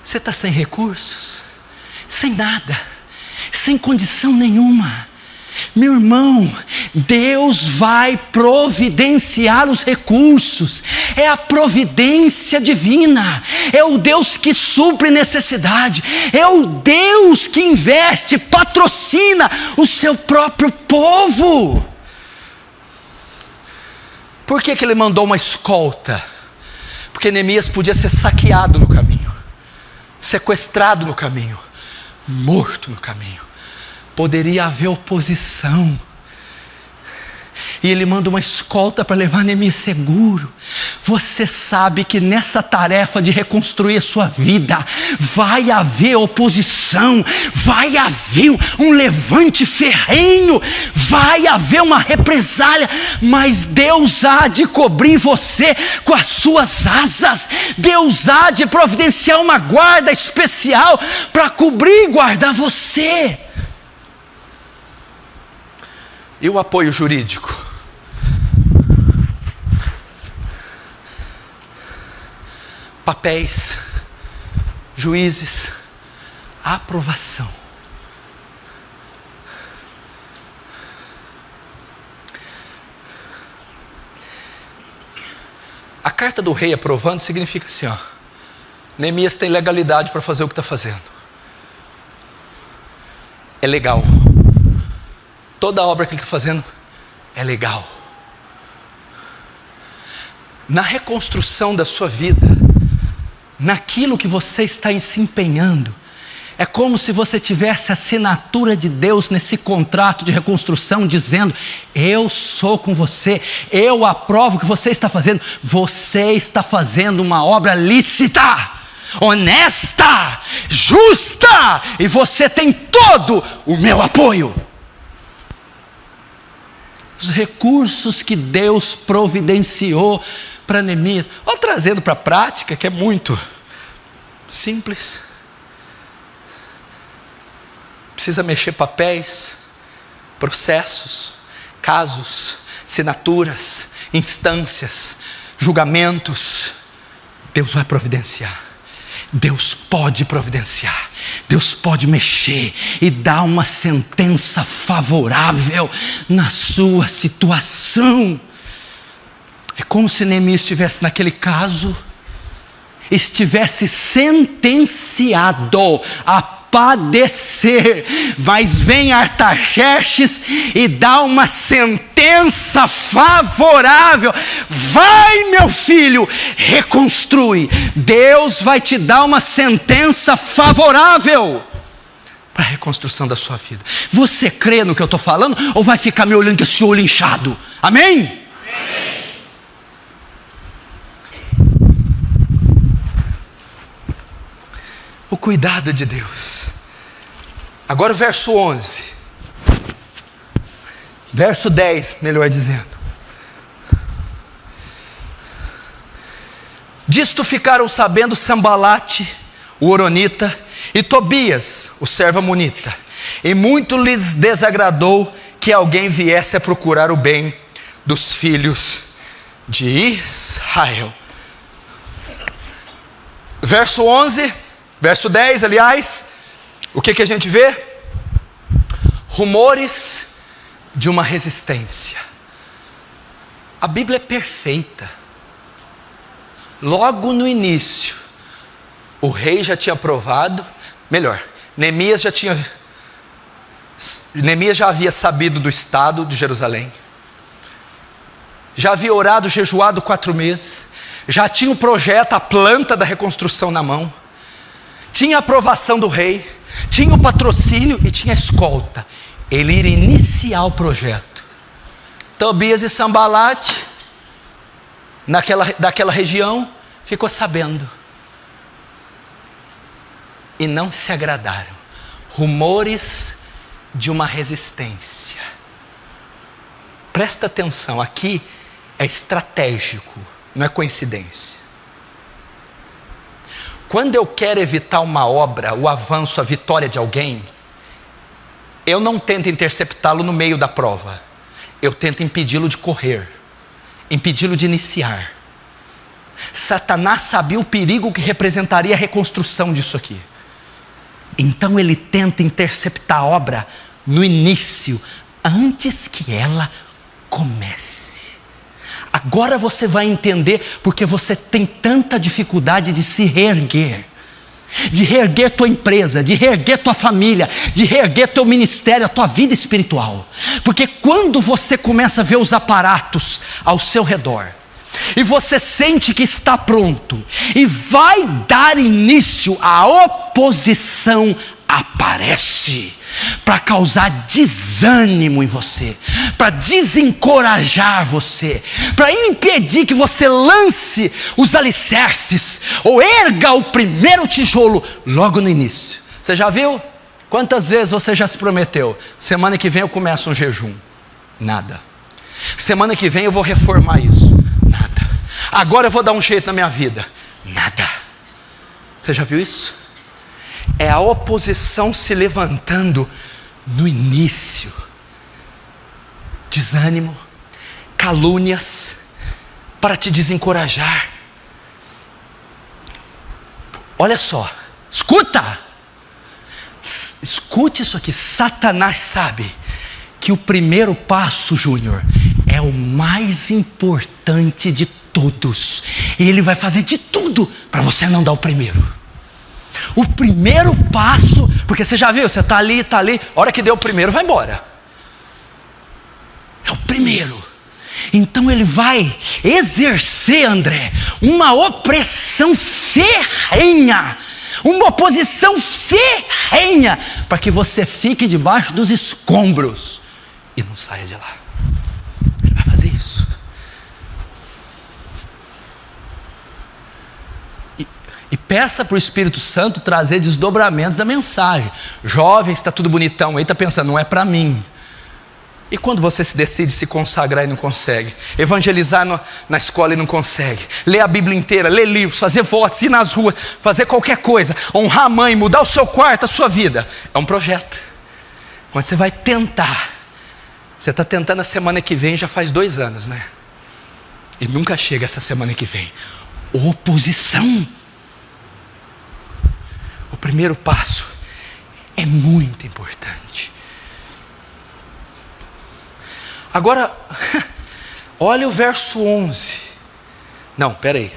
Você está sem recursos? Sem nada, sem condição nenhuma. Meu irmão, Deus vai providenciar os recursos. É a providência divina. É o Deus que supre necessidade. É o Deus que investe, patrocina o seu próprio povo. Por que ele mandou uma escolta? Porque Neemias podia ser saqueado no caminho, sequestrado no caminho, morto no caminho. Poderia haver oposição. E ele manda uma escolta para levar Neemias seguro. Você sabe que nessa tarefa de reconstruir a sua vida, vai haver oposição, vai haver um levante ferrenho, vai haver uma represália, mas Deus há de cobrir você com as suas asas. Deus há de providenciar uma guarda especial para cobrir e guardar você. E o apoio jurídico? Papéis, juízes, aprovação. A carta do rei aprovando significa assim, ó: Neemias tem legalidade para fazer o que está fazendo. É legal. Toda a obra que ele está fazendo é legal. Na reconstrução da sua vida, naquilo que você está se empenhando, é como se você tivesse a assinatura de Deus nesse contrato de reconstrução, dizendo: eu sou com você, eu aprovo o que você está fazendo. Você está fazendo uma obra lícita, honesta, justa, e você tem todo o meu apoio. Os recursos que Deus providenciou para Neemias. Vamos trazendo para a prática, que é muito simples. Precisa mexer papéis, processos, casos, assinaturas, instâncias, julgamentos. Deus vai providenciar. Deus pode providenciar, Deus pode mexer e dar uma sentença favorável na sua situação. É como se Neemias estivesse naquele caso, estivesse sentenciado a padecer, mas vem Artaxerxes e dá uma sentença favorável. Vai, meu filho, reconstrui. Deus vai te dar uma sentença favorável para a reconstrução da sua vida. Você crê no que eu estou falando, ou vai ficar me olhando com esse olho inchado? Amém? Amém. O cuidado de Deus. Agora o verso 11. Verso 10, melhor dizendo. Disto ficaram sabendo Sambalate, o Horonita, e Tobias, o servo amonita. E muito lhes desagradou que alguém viesse a procurar o bem dos filhos de Israel. Verso 11... Verso 10, aliás, o que a gente vê? Rumores de uma resistência. A Bíblia é perfeita. Logo no início, o rei já tinha aprovado, melhor, Neemias já havia sabido do estado de Jerusalém, já havia orado, jejuado 4 meses, já tinha o projeto, a planta da reconstrução na mão, tinha a aprovação do rei, tinha o patrocínio e tinha a escolta. Ele iria iniciar o projeto. Tobias e Sambalate, daquela região, ficou sabendo. E não se agradaram. Rumores de uma resistência. Presta atenção, aqui é estratégico, não é coincidência. Quando eu quero evitar uma obra, o avanço, a vitória de alguém, eu não tento interceptá-lo no meio da prova. Eu tento impedi-lo de correr, impedi-lo de iniciar. Satanás sabia o perigo que representaria a reconstrução disso aqui. Então ele tenta interceptar a obra no início, antes que ela comece. Agora você vai entender porque você tem tanta dificuldade de se reerguer. De reerguer tua empresa, de reerguer tua família, de reerguer teu ministério, a tua vida espiritual. Porque quando você começa a ver os aparatos ao seu redor, e você sente que está pronto, e vai dar início, a oposição aparece, para causar desânimo em você, para desencorajar você, para impedir que você lance os alicerces, ou erga o primeiro tijolo logo no início. Você já viu? Quantas vezes você já se prometeu? Semana que vem eu começo um jejum. Nada. Semana que vem eu vou reformar isso. Nada. Agora eu vou dar um jeito na minha vida. Nada. Você já viu isso? É a oposição se levantando no início. Desânimo, calúnias, para te desencorajar. Olha só, escuta! Escute isso aqui. Satanás sabe que o primeiro passo, Júnior, é o mais importante de todos. E ele vai fazer de tudo para você não dar o primeiro. O primeiro passo, porque você já viu, você está ali, a hora que deu o primeiro, vai embora. É o primeiro. Então ele vai exercer, André, uma opressão ferrenha, uma oposição ferrenha, para que você fique debaixo dos escombros e não saia de lá. Ele vai fazer isso. E peça para o Espírito Santo trazer desdobramentos da mensagem. Jovem, está tudo bonitão aí, está pensando, não é para mim. E quando você se decide se consagrar e não consegue, evangelizar na escola e não consegue, ler a Bíblia inteira, ler livros, fazer votos, ir nas ruas, fazer qualquer coisa, honrar a mãe, mudar o seu quarto, a sua vida, é um projeto. Quando você vai tentar, você está tentando a semana que vem, já faz 2 anos, né? E nunca chega essa semana que vem. Oposição. O primeiro passo é muito importante. Agora, olha o verso 11. Não, peraí.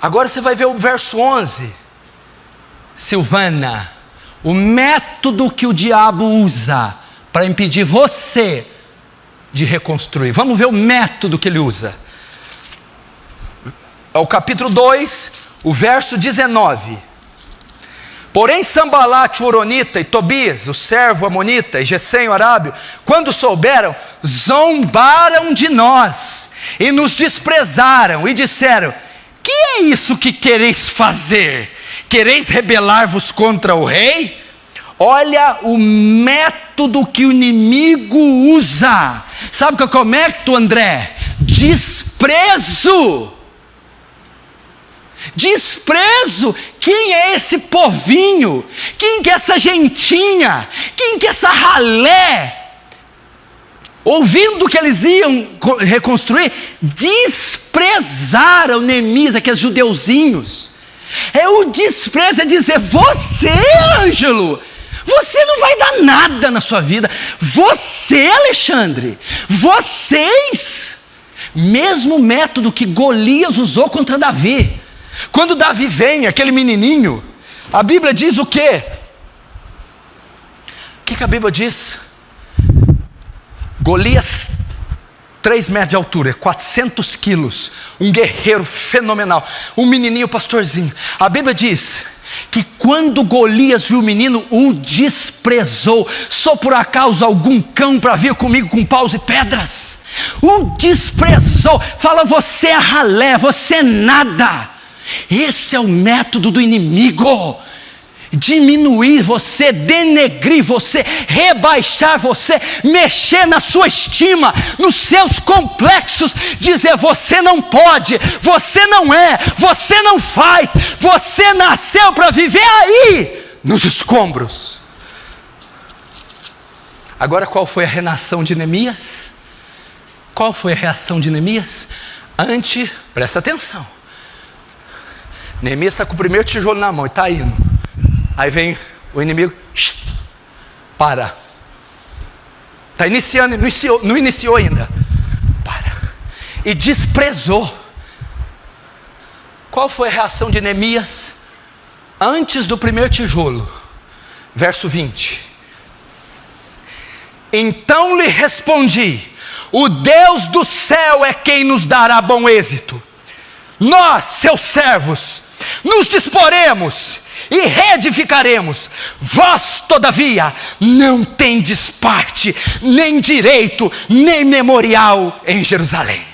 Agora você vai ver o verso 11. Silvana, o método que o diabo usa para impedir você de reconstruir. Vamos ver o método que ele usa. É o capítulo 2, o verso 19. Porém Sambalate o Horonita e Tobias, o servo amonita, e Gesem o arábio, quando souberam, zombaram de nós e nos desprezaram e disseram: que é isso que quereis fazer? Quereis rebelar-vos contra o rei? Olha o método que o inimigo usa. Sabe qual é o método, André? Desprezo. Desprezo. Quem é esse povinho? Quem que é essa gentinha? Quem que é essa ralé? Ouvindo que eles iam reconstruir, desprezaram Neemias, aqueles judeuzinhos. É o desprezo, é dizer: você, Ângelo, você não vai dar nada na sua vida. Você, Alexandre, vocês. Mesmo método que Golias usou contra Davi. Quando Davi vem, aquele menininho, a Bíblia diz o quê? O que a Bíblia diz? Golias, 3 metros de altura, 400 quilos, um guerreiro fenomenal, um menininho pastorzinho. A Bíblia diz que quando Golias viu o menino, o desprezou. Só por acaso algum cão para vir comigo com paus e pedras? O desprezou. Fala: você é ralé, você é nada. Esse é o método do inimigo. diminuir você, denegrir você, rebaixar você, mexer na sua estima, nos seus complexos, dizer você não pode, você não é, você não faz, você nasceu para viver aí, nos escombros. Agora, qual foi a reação de Neemias? Qual foi a reação de Neemias? Presta atenção. Neemias está com o primeiro tijolo na mão e está indo. Aí vem o inimigo, para. Está iniciando, não iniciou ainda. Para. E desprezou. Qual foi a reação de Neemias antes do primeiro tijolo? Verso 20. Então lhe respondi: o Deus do céu é quem nos dará bom êxito. Nós, seus servos, nos disporemos e reedificaremos. Vós, todavia, não tendes parte, nem direito, nem memorial em Jerusalém.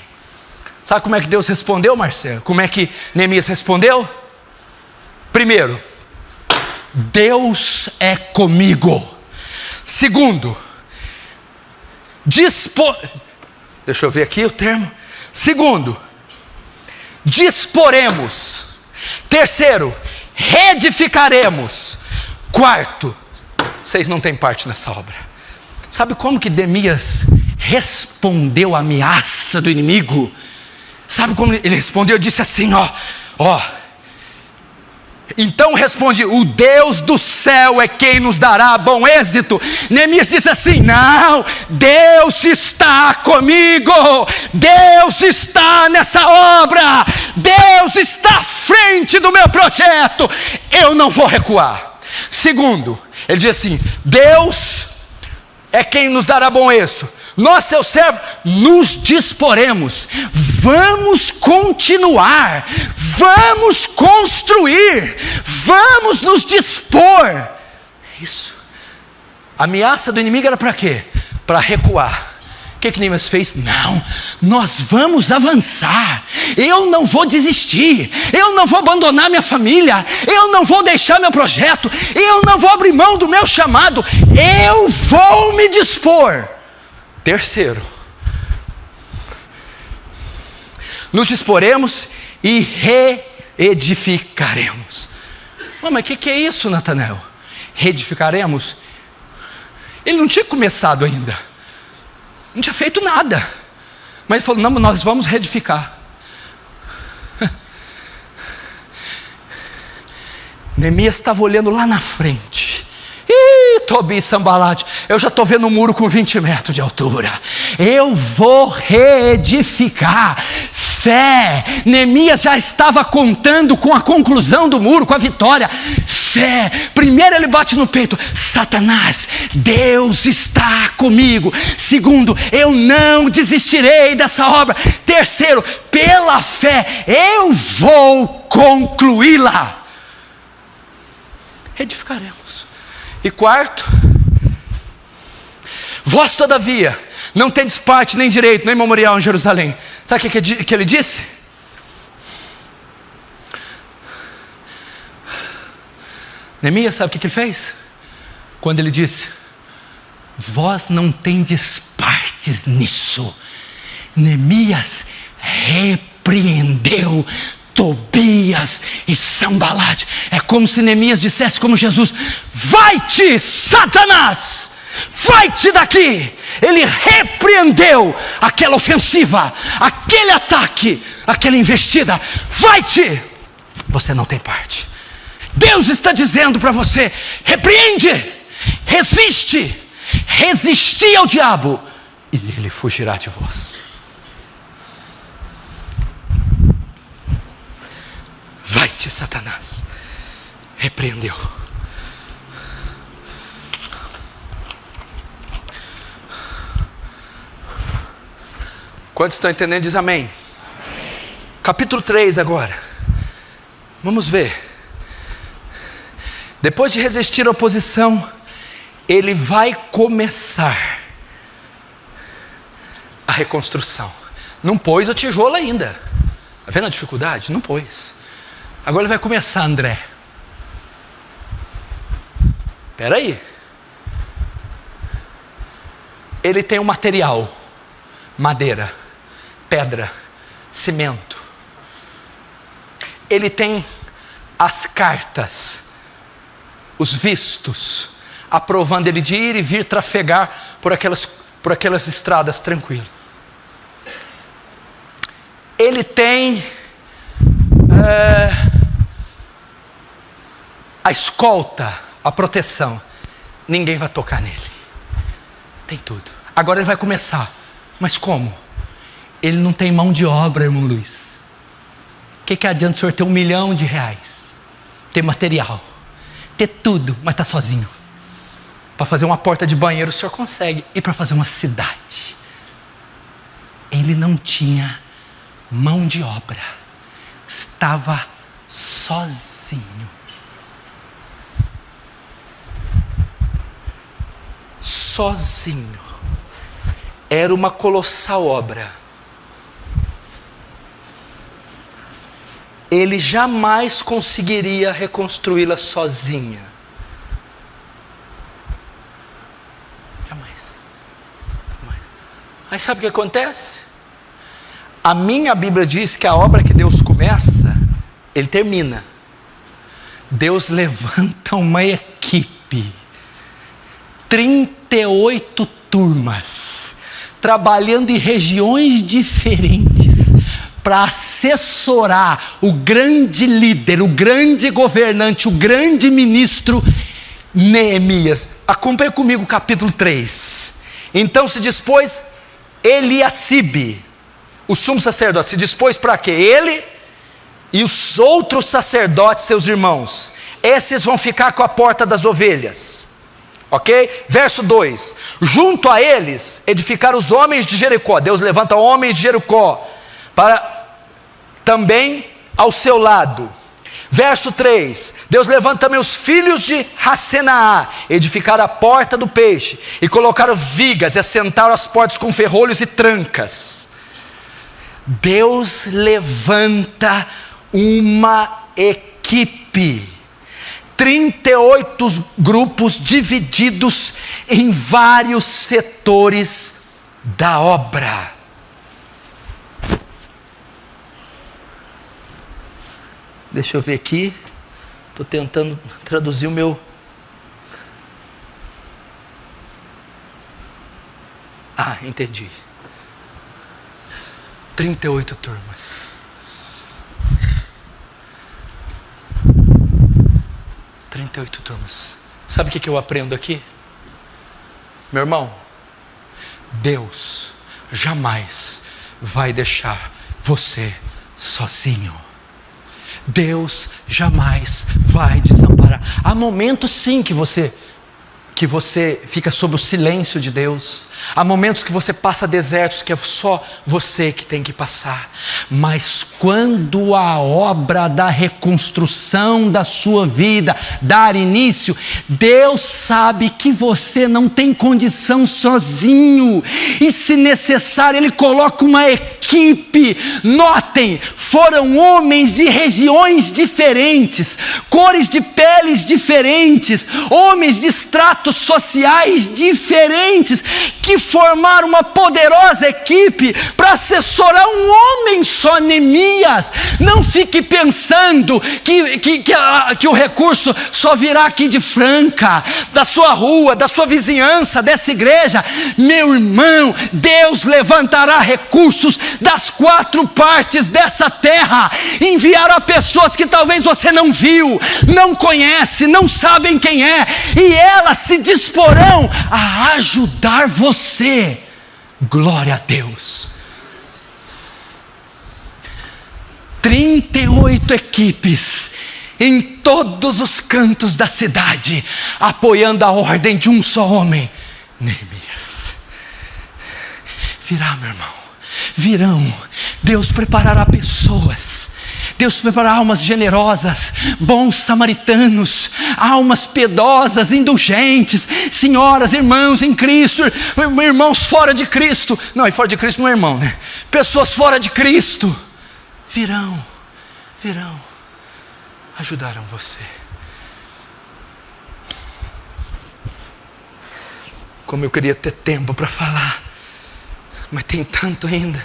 Sabe como é que Deus respondeu, Marcelo? Como é que Neemias respondeu? Primeiro, Deus é comigo. Segundo, deixa eu ver aqui o termo. Segundo, disporemos. Terceiro, reedificaremos. Quarto, vocês não têm parte nessa obra. Sabe como que Neemias respondeu à ameaça do inimigo? Sabe como ele respondeu? Eu disse assim, então respondi: o Deus do céu é quem nos dará bom êxito. Neemias disse assim: não, Deus está comigo, Deus está nessa obra, Deus está à frente do meu projeto, eu não vou recuar. Segundo, ele diz assim: Deus é quem nos dará bom êxito. Nós, seus servos, nos disporemos, vamos continuar, vamos construir, vamos nos dispor. É isso. A ameaça do inimigo era para quê? Para recuar. O que Neemias fez? Não, nós vamos avançar, eu não vou desistir, eu não vou abandonar minha família, eu não vou deixar meu projeto, eu não vou abrir mão do meu chamado, eu vou me dispor. Terceiro, nos disporemos e reedificaremos. Mas o que é isso, Natanael? Reedificaremos? Ele não tinha começado ainda, não tinha feito nada, mas ele falou: não, nós vamos reedificar. Neemias estava olhando lá na frente. Tobi Sambalate, eu já estou vendo um muro com 20 metros de altura. Eu vou reedificar. Fé. Neemias já estava contando com a conclusão do muro, com a vitória. Fé. Primeiro ele bate no peito: Satanás, Deus está comigo. Segundo, eu não desistirei dessa obra. Terceiro, pela fé eu vou concluí-la. Edificaremos. E quarto, vós todavia não tendes parte, nem direito, nem memorial em Jerusalém. Sabe o que ele disse? Neemias, sabe o que ele fez? Quando ele disse: vós não tendes partes nisso. Neemias repreendeu Tobias e Sambalate. É como se Neemias dissesse como Jesus: vai-te, Satanás, vai-te daqui. Ele repreendeu aquela ofensiva, aquele ataque, aquela investida. Vai-te, você não tem parte. Deus está dizendo para você: repreende, resiste, resisti ao diabo e ele fugirá de vós. Vai-te, Satanás. Repreendeu. Quantos estão entendendo? Diz amém. Capítulo 3 agora. Vamos ver. Depois de resistir à oposição, ele vai começar a reconstrução. Não pôs o tijolo ainda. Está vendo a dificuldade? Não pôs. Agora ele vai começar, André. Espera aí. Ele tem um material: madeira, pedra, cimento. Ele tem as cartas, os vistos, aprovando ele de ir e vir trafegar por aquelas estradas tranquilo. Ele tem a escolta, a proteção. Ninguém vai tocar nele. Tem tudo. Agora ele vai começar. Mas como? Ele não tem mão de obra, irmão Luiz. O que adianta o senhor ter R$1 milhão, ter material, ter tudo, mas está sozinho? Para fazer uma porta de banheiro o senhor consegue, e para fazer uma cidade? Ele não tinha mão de obra, estava sozinho. Sozinho. Era uma colossal obra. Ele jamais conseguiria reconstruí-la sozinha. Jamais. Aí sabe o que acontece? A minha Bíblia diz que a obra que Deus começa, Ele termina. Deus levanta uma equipe, 38 turmas, trabalhando em regiões diferentes, para assessorar o grande líder, o grande governante, o grande ministro Neemias. Acompanhe comigo o capítulo 3. Então se dispôs Eliacibe, o sumo sacerdote, se dispôs para quê? Ele e os outros sacerdotes, seus irmãos. Esses vão ficar com a porta das ovelhas. Ok? Verso 2. Junto a eles edificaram os homens de Jericó. Deus levanta homens de Jericó para também ao seu lado. Verso 3. Deus levanta também os filhos de Racenaá, edificaram a porta do peixe, e colocaram vigas, e assentaram as portas com ferrolhos e trancas. Deus levanta uma equipe, 38 grupos divididos em vários setores da obra. Deixa eu ver aqui. Estou tentando traduzir o meu. Entendi. 38 turmas. Sabe o que eu aprendo aqui? Meu irmão, Deus jamais vai deixar você sozinho. Deus jamais vai desamparar. Há momentos sim que você fica sob o silêncio de Deus. Há momentos que você passa desertos que é só você que tem que passar. Mas quando a obra da reconstrução da sua vida dar início, Deus sabe que você não tem condição sozinho. E se necessário, Ele coloca uma equipe. Notem, foram homens de regiões diferentes, cores de peles diferentes, homens de estratos sociais diferentes, que formaram uma poderosa equipe para assessorar um homem só, Neemias. Não fique pensando que o recurso só virá aqui de Franca, da sua rua, da sua vizinhança, dessa igreja. Meu irmão, Deus levantará recursos das 4 partes dessa terra, enviará pessoas que talvez você não viu, não conhece, não sabem quem é, e elas se disporão a ajudar você. Glória a Deus. 38 equipes em todos os cantos da cidade, apoiando a ordem de um só homem, Neemias. Virá, meu irmão, virão. Deus preparará pessoas. Deus preparará almas generosas, bons samaritanos, almas piedosas, indulgentes, senhoras, irmãos em Cristo, irmãos fora de Cristo. Não, e fora de Cristo não é irmão, né? Pessoas fora de Cristo virão, ajudarão você. Como eu queria ter tempo para falar, mas tem tanto ainda.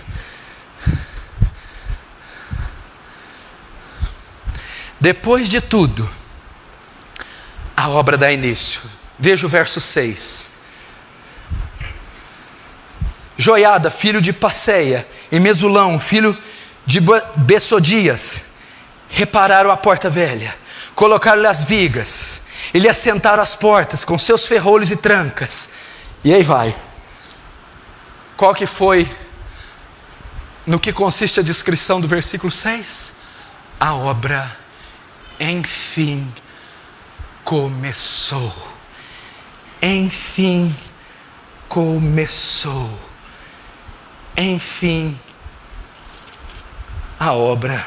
Depois de tudo, a obra dá início. Veja o verso 6. Joiada, filho de Passeia, e Mesulão, filho de Bessodias, repararam a porta velha, colocaram-lhe as vigas, e lhe assentaram as portas com seus ferrolhos e trancas. E aí vai. Qual que foi, no que consiste a descrição do versículo 6? A obra, enfim, começou. Enfim, começou. Enfim, a obra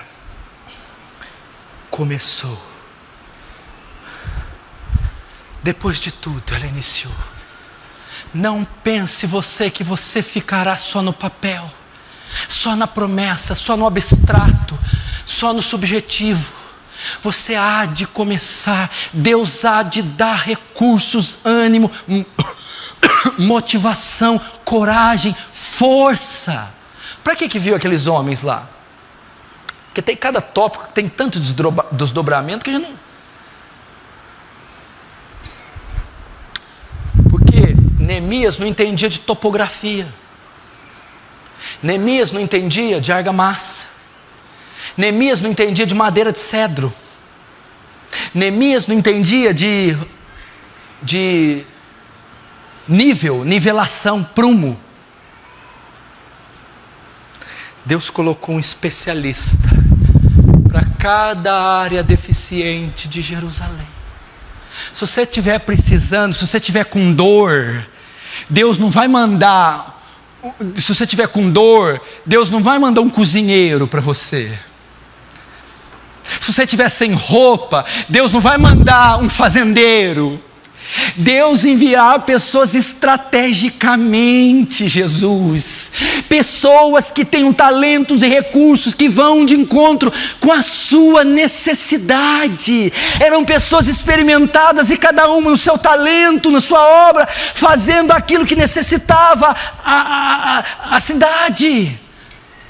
começou. Depois de tudo, ela iniciou. Não pense você que você ficará só no papel, só na promessa, só no abstrato, só no subjetivo. Você há de começar. Deus há de dar recursos, ânimo, motivação, coragem, força. Para que viu aqueles homens lá? Porque tem cada tópico, tem tanto desdobramento que a gente não... Porque Neemias não entendia de topografia. Neemias não entendia de argamassa. Neemias não entendia de madeira de cedro. Neemias não entendia de nivelação, prumo. Deus colocou um especialista para cada área deficiente de Jerusalém. Se você estiver precisando, se você estiver com dor, Deus não vai mandar. Se você estiver com dor, Deus não vai mandar um cozinheiro para você. Se você estiver sem roupa, Deus não vai mandar um fazendeiro. Deus enviará pessoas estrategicamente, Jesus. Pessoas que tenham talentos e recursos, que vão de encontro com a sua necessidade. Eram pessoas experimentadas e cada uma no seu talento, na sua obra, fazendo aquilo que necessitava a cidade.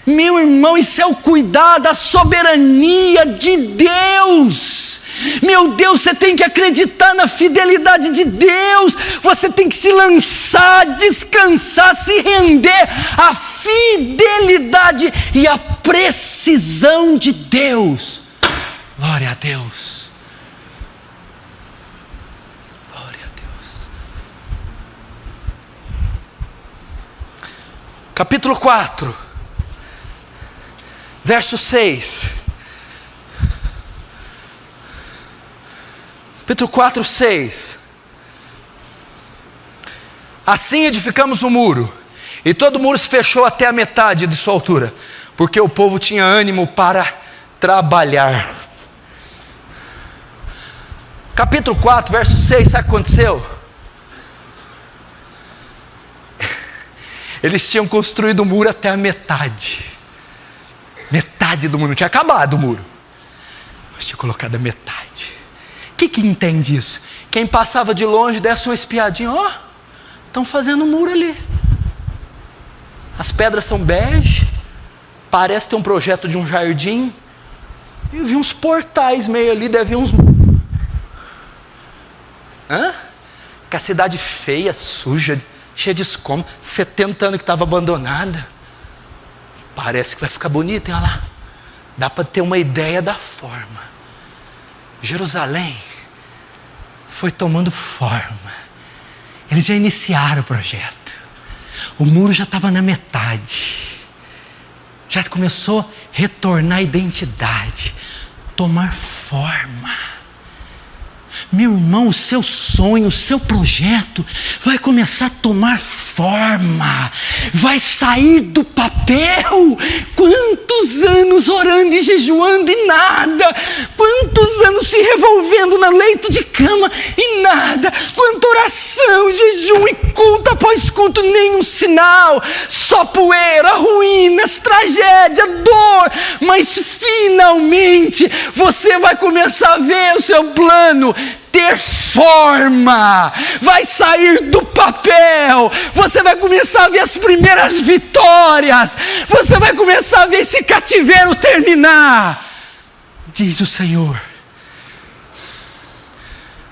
Meu irmão, isso é o cuidar da soberania de Deus. Meu Deus, você tem que acreditar na fidelidade de Deus. Você tem que se lançar, descansar, se render à fidelidade e à precisão de Deus. Glória a Deus. Glória a Deus. Capítulo 4. Verso 6. Capítulo 4, 6. Assim edificamos o muro, e todo o muro se fechou até a metade de sua altura, porque o povo tinha ânimo para trabalhar. Capítulo 4, verso 6, sabe o que aconteceu? Eles tinham construído o muro até a metade. Metade do muro, não tinha acabado o muro, mas tinha colocado a metade. Que entende isso? Quem passava de longe, desse uma espiadinha, ó, estão fazendo um muro ali. As pedras são bege, parece ter um projeto de um jardim. Eu vi uns portais meio ali, deve uns... Que a cidade feia, suja, cheia de escombros, 70 anos que estava abandonada. Parece que vai ficar bonito, hein? Olha lá. Dá para ter uma ideia da forma. Jerusalém foi tomando forma. Eles já iniciaram o projeto. O muro já estava na metade. Já começou a retornar a identidade, tomar forma. Meu irmão, o seu sonho, o seu projeto vai começar a tomar forma, vai sair do papel. Quantos anos orando e jejuando e nada, quantos anos se revolvendo no leito de cama e nada, quanta oração, jejum e culto após culto, nenhum sinal, só poeira, ruínas, tragédia, dor. Mas finalmente você vai começar a ver o seu plano ter forma, vai sair do papel, você vai começar a ver as primeiras vitórias, você vai começar a ver esse cativeiro terminar, diz o Senhor.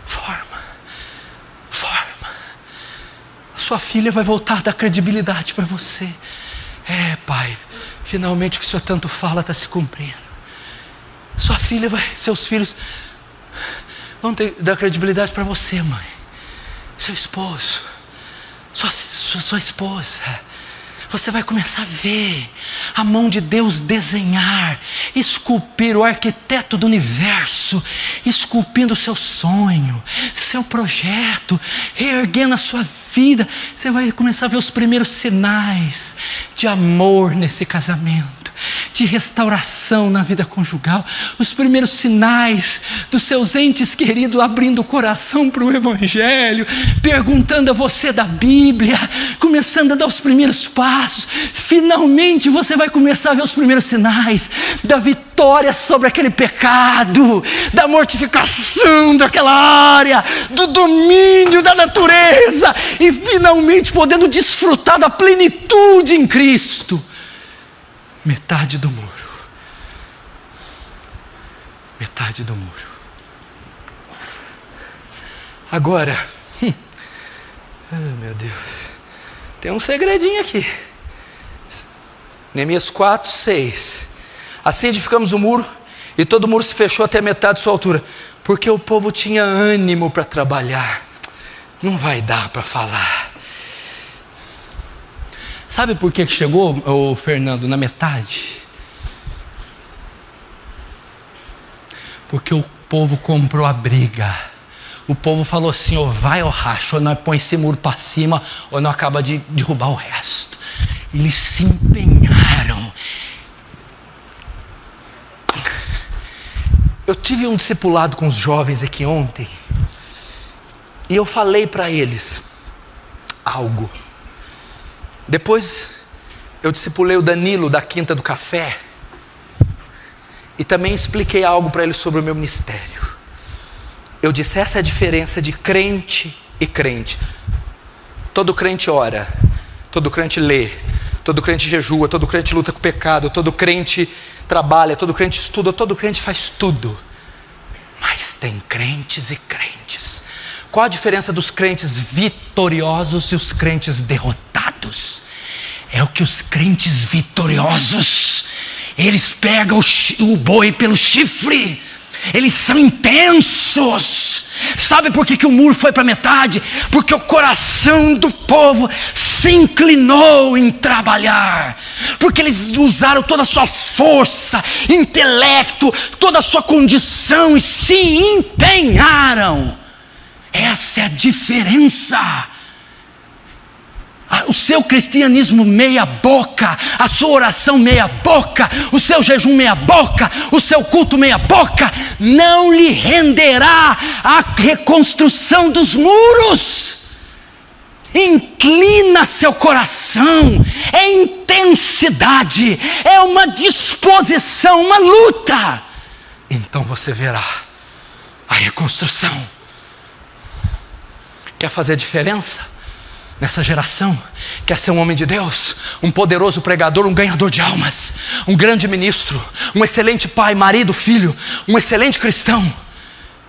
Forma. A sua filha vai voltar a dar credibilidade para você. Pai, finalmente o que o Senhor tanto fala está se cumprindo. Sua filha seus filhos vão dar credibilidade para você, mãe. Seu esposo, sua esposa. Você vai começar a ver a mão de Deus desenhar, esculpir, o arquiteto do universo, esculpindo o seu sonho, seu projeto, reerguendo a sua vida. Você vai começar a ver os primeiros sinais de amor nesse casamento, de restauração na vida conjugal, os primeiros sinais dos seus entes queridos abrindo o coração para o Evangelho, perguntando a você da Bíblia, começando a dar os primeiros passos. Finalmente você vai começar a ver os primeiros sinais da vitória sobre aquele pecado, da mortificação daquela área, do domínio da natureza, e finalmente podendo desfrutar da plenitude em Cristo. Metade do muro. Metade do muro. Agora, meu Deus, tem um segredinho aqui. Neemias 4, 6. Assim edificamos o muro, e todo o muro se fechou até metade de sua altura, porque o povo tinha ânimo para trabalhar. Não vai dar para falar. Sabe por que chegou, Fernando, na metade? Porque o povo comprou a briga. O povo falou assim: ou vai ou racha, ou nós põe esse muro para cima, ou não acaba de derrubar o resto. Eles se empenharam. Eu tive um discipulado com os jovens aqui ontem, e eu falei para eles algo. Depois eu discipulei o Danilo da Quinta do Café e também expliquei algo para ele sobre o meu ministério. Eu disse: essa é a diferença de crente e crente. Todo crente ora, todo crente lê, todo crente jejua, todo crente luta com o pecado, todo crente trabalha, todo crente estuda, todo crente faz tudo. Mas tem crentes e crentes. Qual a diferença dos crentes vitoriosos e os crentes derrotados? É o que os crentes vitoriosos, eles pegam o boi pelo chifre. Eles são intensos. Sabe por que o muro foi para metade? Porque o coração do povo se inclinou em trabalhar. Porque eles usaram toda a sua força, intelecto, toda a sua condição e se empenharam. Essa é a diferença. O seu cristianismo meia boca, a sua oração meia boca, o seu jejum meia boca, o seu culto meia boca, não lhe renderá a reconstrução dos muros. Inclina seu coração, é intensidade, é uma disposição, uma luta. Então você verá a reconstrução. Quer fazer diferença nessa geração? Quer ser um homem de Deus, um poderoso pregador, um ganhador de almas, um grande ministro, um excelente pai, marido, filho, um excelente cristão?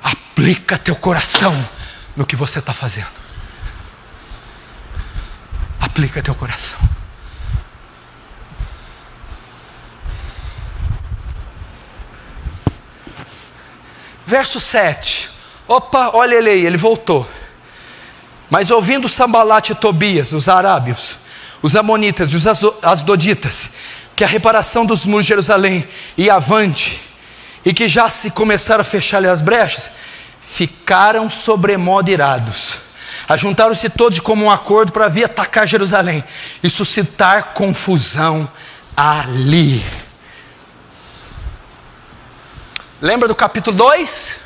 Aplica teu coração no que você está fazendo. Aplica teu coração. Verso 7. Opa, olha ele aí, ele voltou. Mas ouvindo Sambalate e Tobias, os arábios, os amonitas e os asdoditas, que a reparação dos muros de Jerusalém ia avante, e que já se começaram a fechar-lhe as brechas, ficaram sobremodo irados. Ajuntaram-se todos de comum acordo para vir atacar Jerusalém e suscitar confusão ali. Lembra do capítulo 2?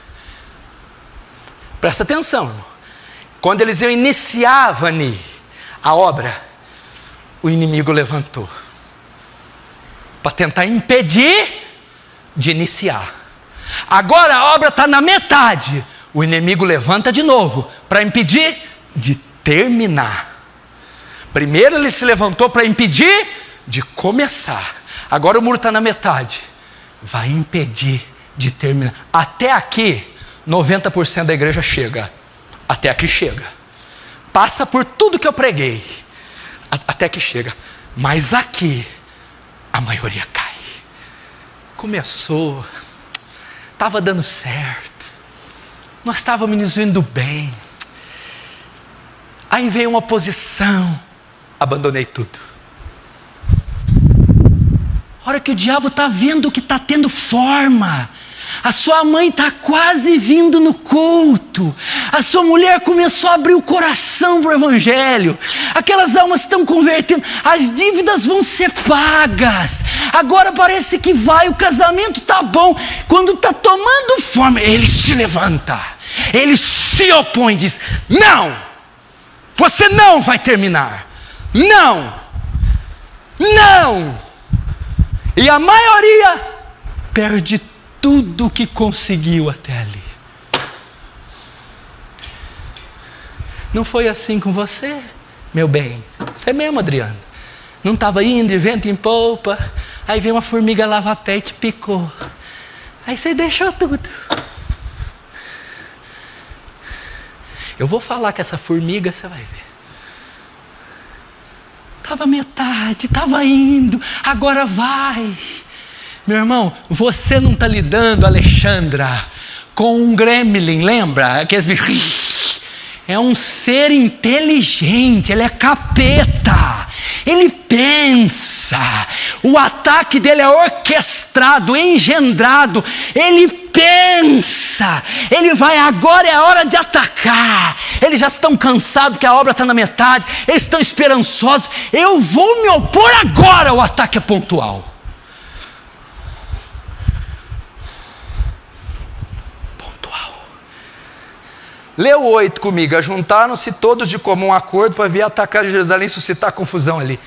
Presta atenção, irmão. Quando eles iam iniciar, Vani, a obra, o inimigo levantou para tentar impedir de iniciar. Agora a obra está na metade, o inimigo levanta de novo para impedir de terminar. Primeiro ele se levantou para impedir de começar. Agora o muro está na metade, vai impedir de terminar. Até aqui 90% da igreja chega. Até aqui chega. Passa por tudo que eu preguei. Até que chega. Mas aqui a maioria cai. Começou, estava dando certo, nós estávamos nos indo bem, aí veio uma oposição, abandonei tudo. A hora que o diabo está vendo que está tendo forma, a sua mãe está quase vindo no culto, a sua mulher começou a abrir o coração para o evangelho, aquelas almas estão convertendo, as dívidas vão ser pagas, agora parece que vai, o casamento está bom. Quando está tomando forma, ele se levanta, ele se opõe, diz: não, você não vai terminar, não, não. E a maioria perde tudo o que conseguiu até ali. Não foi assim com você, meu bem? Você mesmo, Adriano. Não estava indo de vento em polpa, aí veio uma formiga lava-pé e te picou. Aí você deixou tudo. Eu vou falar com essa formiga, você vai ver. Estava metade, estava indo, agora vai. Meu irmão, você não está lidando, Alexandra, com um gremlin, lembra? Aqueles bichos. É um ser inteligente, ele é capeta, ele pensa, o ataque dele é orquestrado, engendrado, ele pensa, ele vai, agora é a hora de atacar, eles já estão cansados que a obra está na metade, eles estão esperançosos, eu vou me opor agora, o ataque é pontual. Lê o 8 comigo. Ajuntaram-se todos de comum acordo para vir atacar Jerusalém e suscitar confusão ali.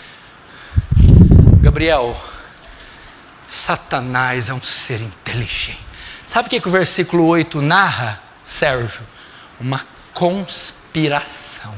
Gabriel, Satanás é um ser inteligente. Sabe o que o versículo 8 narra, Sérgio? Uma conspiração.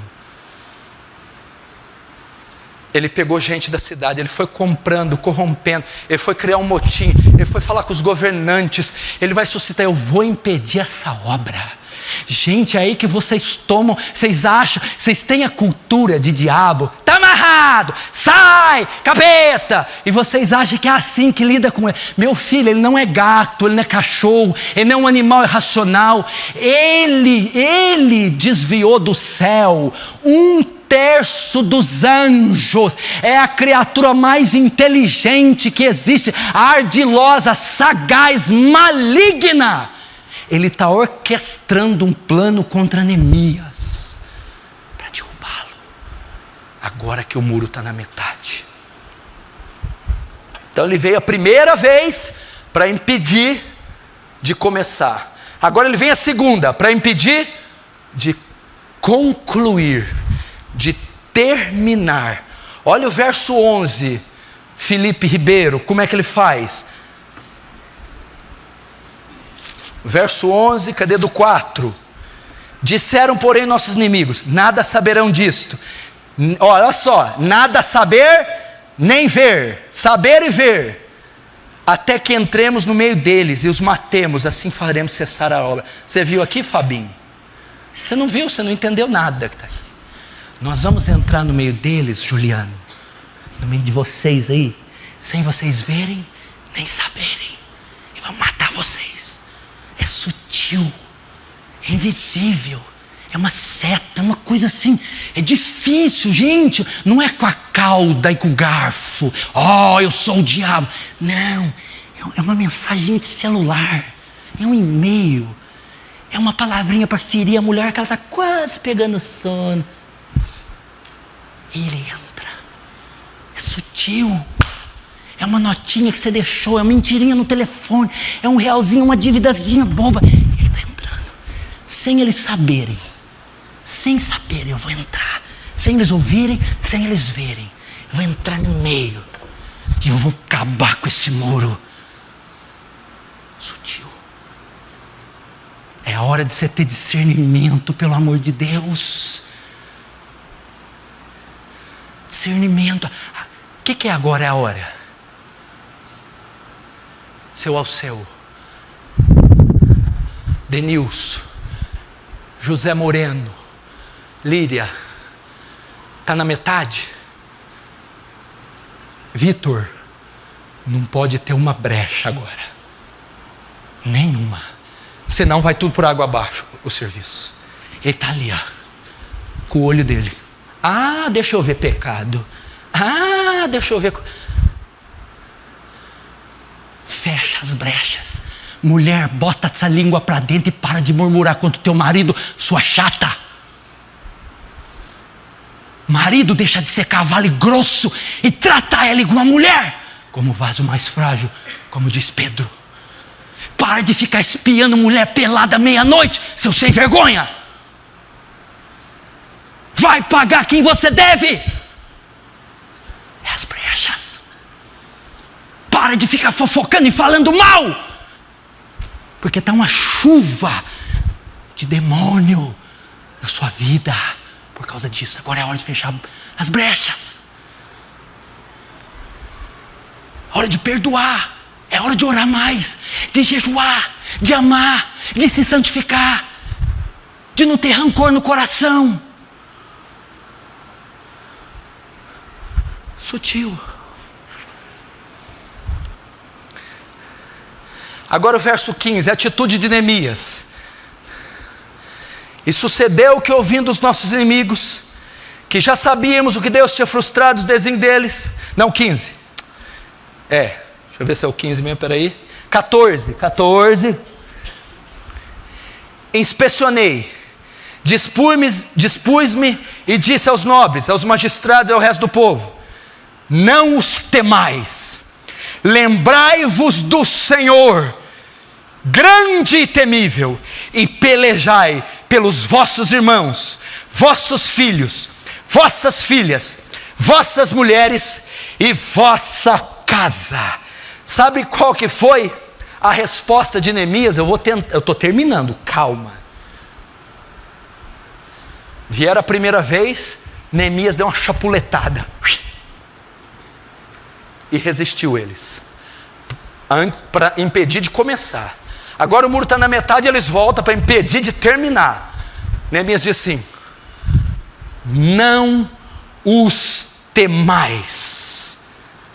Ele pegou gente da cidade, ele foi comprando, corrompendo, ele foi criar um motim, ele foi falar com os governantes, ele vai suscitar, eu vou impedir essa obra. Gente, é aí que vocês tomam, vocês acham, vocês têm a cultura de diabo, está amarrado, sai, capeta, e vocês acham que é assim que lida com ele. Meu filho, ele não é gato, ele não é cachorro, ele não é um animal irracional, ele desviou do céu 1/3 dos anjos, é a criatura mais inteligente que existe, ardilosa, sagaz, maligna. Ele está orquestrando um plano contra Neemias para derrubá-lo, agora que o muro está na metade. Então ele veio a primeira vez para impedir de começar, agora ele vem a segunda para impedir de concluir, de terminar. Olha o verso 11, Felipe Ribeiro, como é que ele faz? Verso 11, cadê do 4? Disseram, porém, nossos inimigos, nada saberão disto. Olha só, nada saber nem ver, saber e ver, até que entremos no meio deles e os matemos, assim faremos cessar a obra. Você viu aqui, Fabinho? Você não viu, você não entendeu nada que está aqui. Nós vamos entrar no meio deles, Juliano, no meio de vocês aí, sem vocês verem nem saberem, e vamos matar vocês. É sutil, é invisível, é uma seta, é uma coisa assim, é difícil, gente, não é com a cauda e com o garfo, eu sou o diabo, não, é uma mensagem de celular, é um e-mail, é uma palavrinha para ferir a mulher que ela está quase pegando sono, e ele entra, é sutil. É uma notinha que você deixou, é uma mentirinha no telefone, é um realzinho, uma dívidazinha boba. Ele está entrando, sem eles saberem, sem saber, eu vou entrar, sem eles ouvirem, sem eles verem. Eu vou entrar no meio e eu vou acabar com esse muro. Sutil. É a hora de você ter discernimento, pelo amor de Deus. Discernimento. O que é agora é a hora? Seu Alceu, Denilson, José Moreno, Líria, está na metade? Vitor, não pode ter uma brecha agora. Nenhuma. Senão vai tudo por água abaixo, o serviço. Ele está ali, ó, com o olho dele. Ah, deixa eu ver pecado. Ah, deixa eu ver. Fecha as brechas. Mulher, bota essa língua para dentro e para de murmurar contra o teu marido, sua chata. Marido, deixa de ser cavalo grosso e trata ela igual uma mulher, como vaso mais frágil, como diz Pedro. Para de ficar espiando mulher pelada meia-noite, seu sem vergonha. Vai pagar quem você deve. É as brechas. Para de ficar fofocando e falando mal, porque está uma chuva de demônio na sua vida por causa disso. Agora é a hora de fechar as brechas. É hora de perdoar. É hora de orar mais, de jejuar, de amar, de se santificar, de não ter rancor no coração. Sutil. Agora o verso 15, a atitude de Neemias. E sucedeu que, ouvindo os nossos inimigos, que já sabíamos o que Deus tinha frustrado os desígnios deles. Não, 15. Deixa eu ver se é o 15 mesmo, peraí. 14. Inspecionei, dispus-me e disse aos nobres, aos magistrados e ao resto do povo: não os temais, lembrai-vos do Senhor, grande e temível, e pelejai pelos vossos irmãos, vossos filhos, vossas filhas, vossas mulheres e vossa casa. Sabe qual que foi a resposta de Neemias? Eu estou terminando, calma. Vieram a primeira vez, Neemias deu uma chapuletada e resistiu eles, para impedir de começar. Agora o muro está na metade, eles voltam para impedir de terminar. Neemias diz assim: não os temais.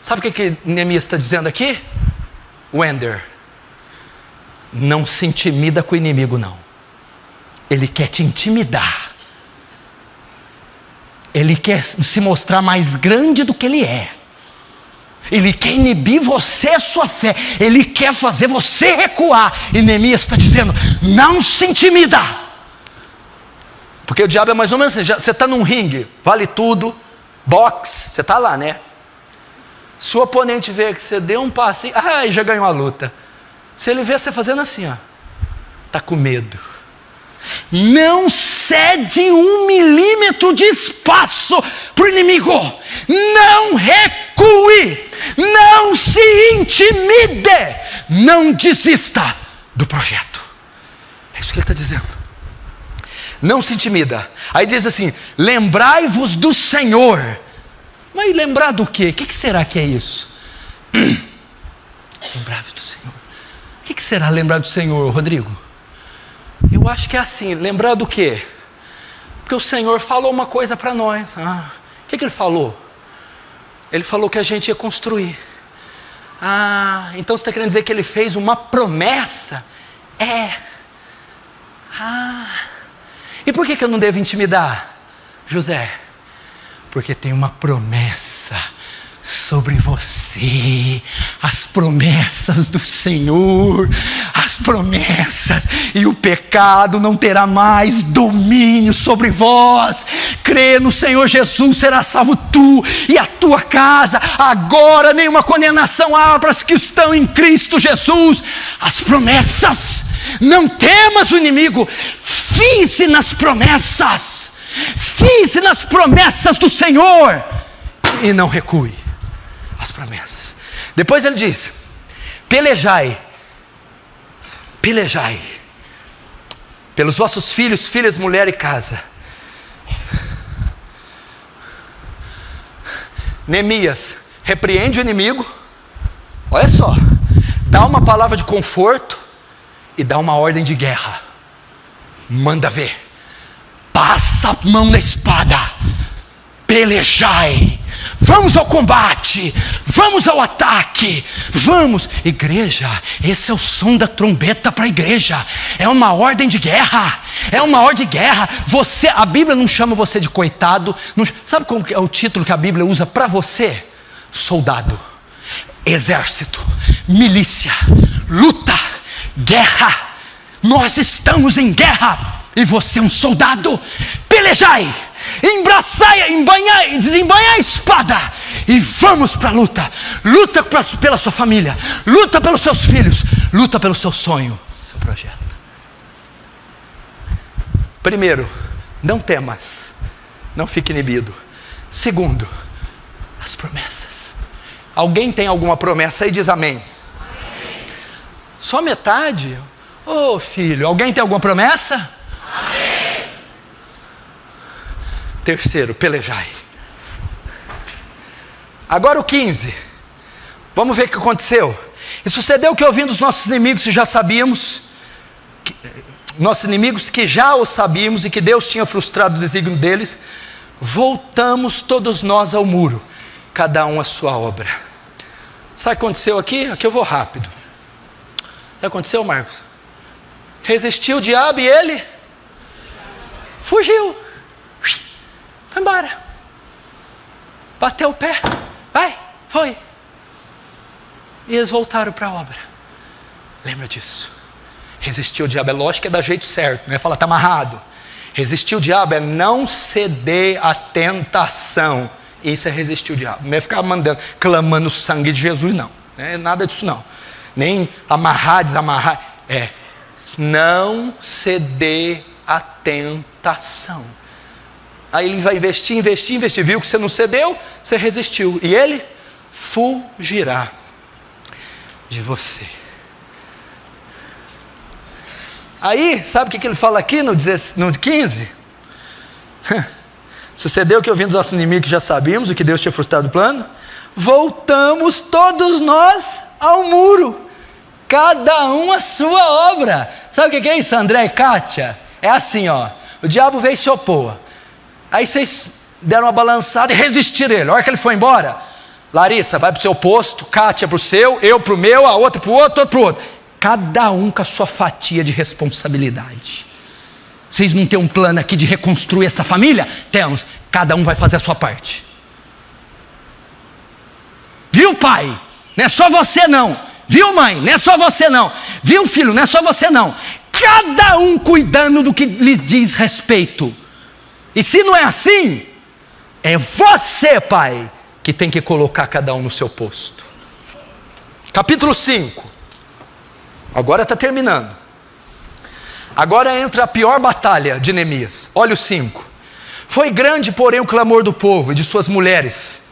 Sabe o que Neemias está dizendo aqui? Wender, não se intimida com o inimigo, não. Ele quer te intimidar. Ele quer se mostrar mais grande do que ele é. Ele quer inibir você, a sua fé. Ele quer fazer você recuar. E Neemias está dizendo: não se intimida. Porque o diabo é mais ou menos assim. Você está num ringue, vale tudo, boxe, você está lá, né? Se o oponente vê que você deu um passinho, já ganhou a luta. Se ele vê você fazendo assim, está com medo. Não cede 1 milímetro de espaço para o inimigo. Não recue. Não se intimide. Não desista do projeto. É isso que ele está dizendo. Não se intimida. Aí diz assim: lembrai-vos do Senhor. Mas lembrar do quê? O que será que é isso? Lembrar-vos do Senhor. O que será lembrar do Senhor, Rodrigo? Eu acho que é assim, lembrar do quê? Porque o Senhor falou uma coisa para nós. O que ele falou? Ele falou que a gente ia construir. Então você está querendo dizer que ele fez uma promessa? E por que eu não devo intimidar, José? Porque tem uma promessa sobre você, as promessas do Senhor, as promessas, e o pecado não terá mais domínio sobre vós. Crê no Senhor Jesus, será salvo tu e a tua casa. Agora nenhuma condenação há para os que estão em Cristo Jesus. As promessas, não temas o inimigo, fie-se nas promessas. Fize nas promessas do Senhor e não recue as promessas. Depois ele diz: pelejai pelos vossos filhos, filhas, mulher e casa. Neemias repreende o inimigo, olha só, dá uma palavra de conforto e dá uma ordem de guerra. Manda ver, passa a mão na espada, pelejai, vamos ao combate, vamos ao ataque, vamos. Igreja, esse é o som da trombeta para a igreja, é uma ordem de guerra, é uma ordem de guerra. A Bíblia não chama você de coitado, sabe como é o título que a Bíblia usa para você? Soldado, exército, milícia, luta, guerra. Nós estamos em guerra e você é um soldado. Pelejai, desembanhai a espada e vamos para a luta. Luta pela sua família, luta pelos seus filhos, luta pelo seu sonho, seu projeto. Primeiro, não temas, não fique inibido. Segundo, as promessas. Alguém tem alguma promessa aí? Diz amém. Amém. Só metade? Ô filho, alguém tem alguma promessa? Amém. Terceiro, pelejai. Agora o 15. Vamos ver o que aconteceu. E sucedeu que, ouvindo os nossos inimigos, que já sabíamos, nossos inimigos que já o sabíamos e que Deus tinha frustrado o desígnio deles, voltamos todos nós ao muro, cada um a sua obra. Sabe o que aconteceu aqui? Aqui eu vou rápido. Sabe o que aconteceu, Marcos? Resistiu o diabo e ele fugiu. Foi embora. Bateu o pé. Vai, foi. E eles voltaram para a obra. Lembra disso? Resistir o diabo, é lógico que é da jeito certo, não é falar, está amarrado. Resistir o diabo é não ceder à tentação. Isso é resistir o diabo. Não é ficar clamando o sangue de Jesus, não. Não é nada disso, não. Nem amarrar, desamarrar. É não ceder à tentação. Aí ele vai investir. Viu que você não cedeu, você resistiu. E ele fugirá de você. Aí, sabe o que ele fala aqui no 15? Sucedeu que, ouvindo os nossos inimigos, já sabíamos o que Deus tinha frustrado o plano. Voltamos todos nós ao muro, cada um a sua obra. Sabe o que é isso, André e Kátia? É assim, ó. O diabo veio e se opor. Aí vocês deram uma balançada e resistiram ele. A hora que ele foi embora, Larissa vai para o seu posto, Kátia para o seu, eu para o meu, a outra para o outro, para o outro. Cada um com a sua fatia de responsabilidade. Vocês não têm um plano aqui de reconstruir essa família? Temos. Cada um vai fazer a sua parte. Viu, pai? Não é só você não. Viu, mãe? Não é só você não. Viu, filho? Não é só você não. Cada um cuidando do que lhe diz respeito. E se não é assim, é você, pai, que tem que colocar cada um no seu posto. Capítulo 5. Agora está terminando. Agora entra a pior batalha de Neemias. Olha o 5. Foi grande, porém, o clamor do povo e de suas mulheres.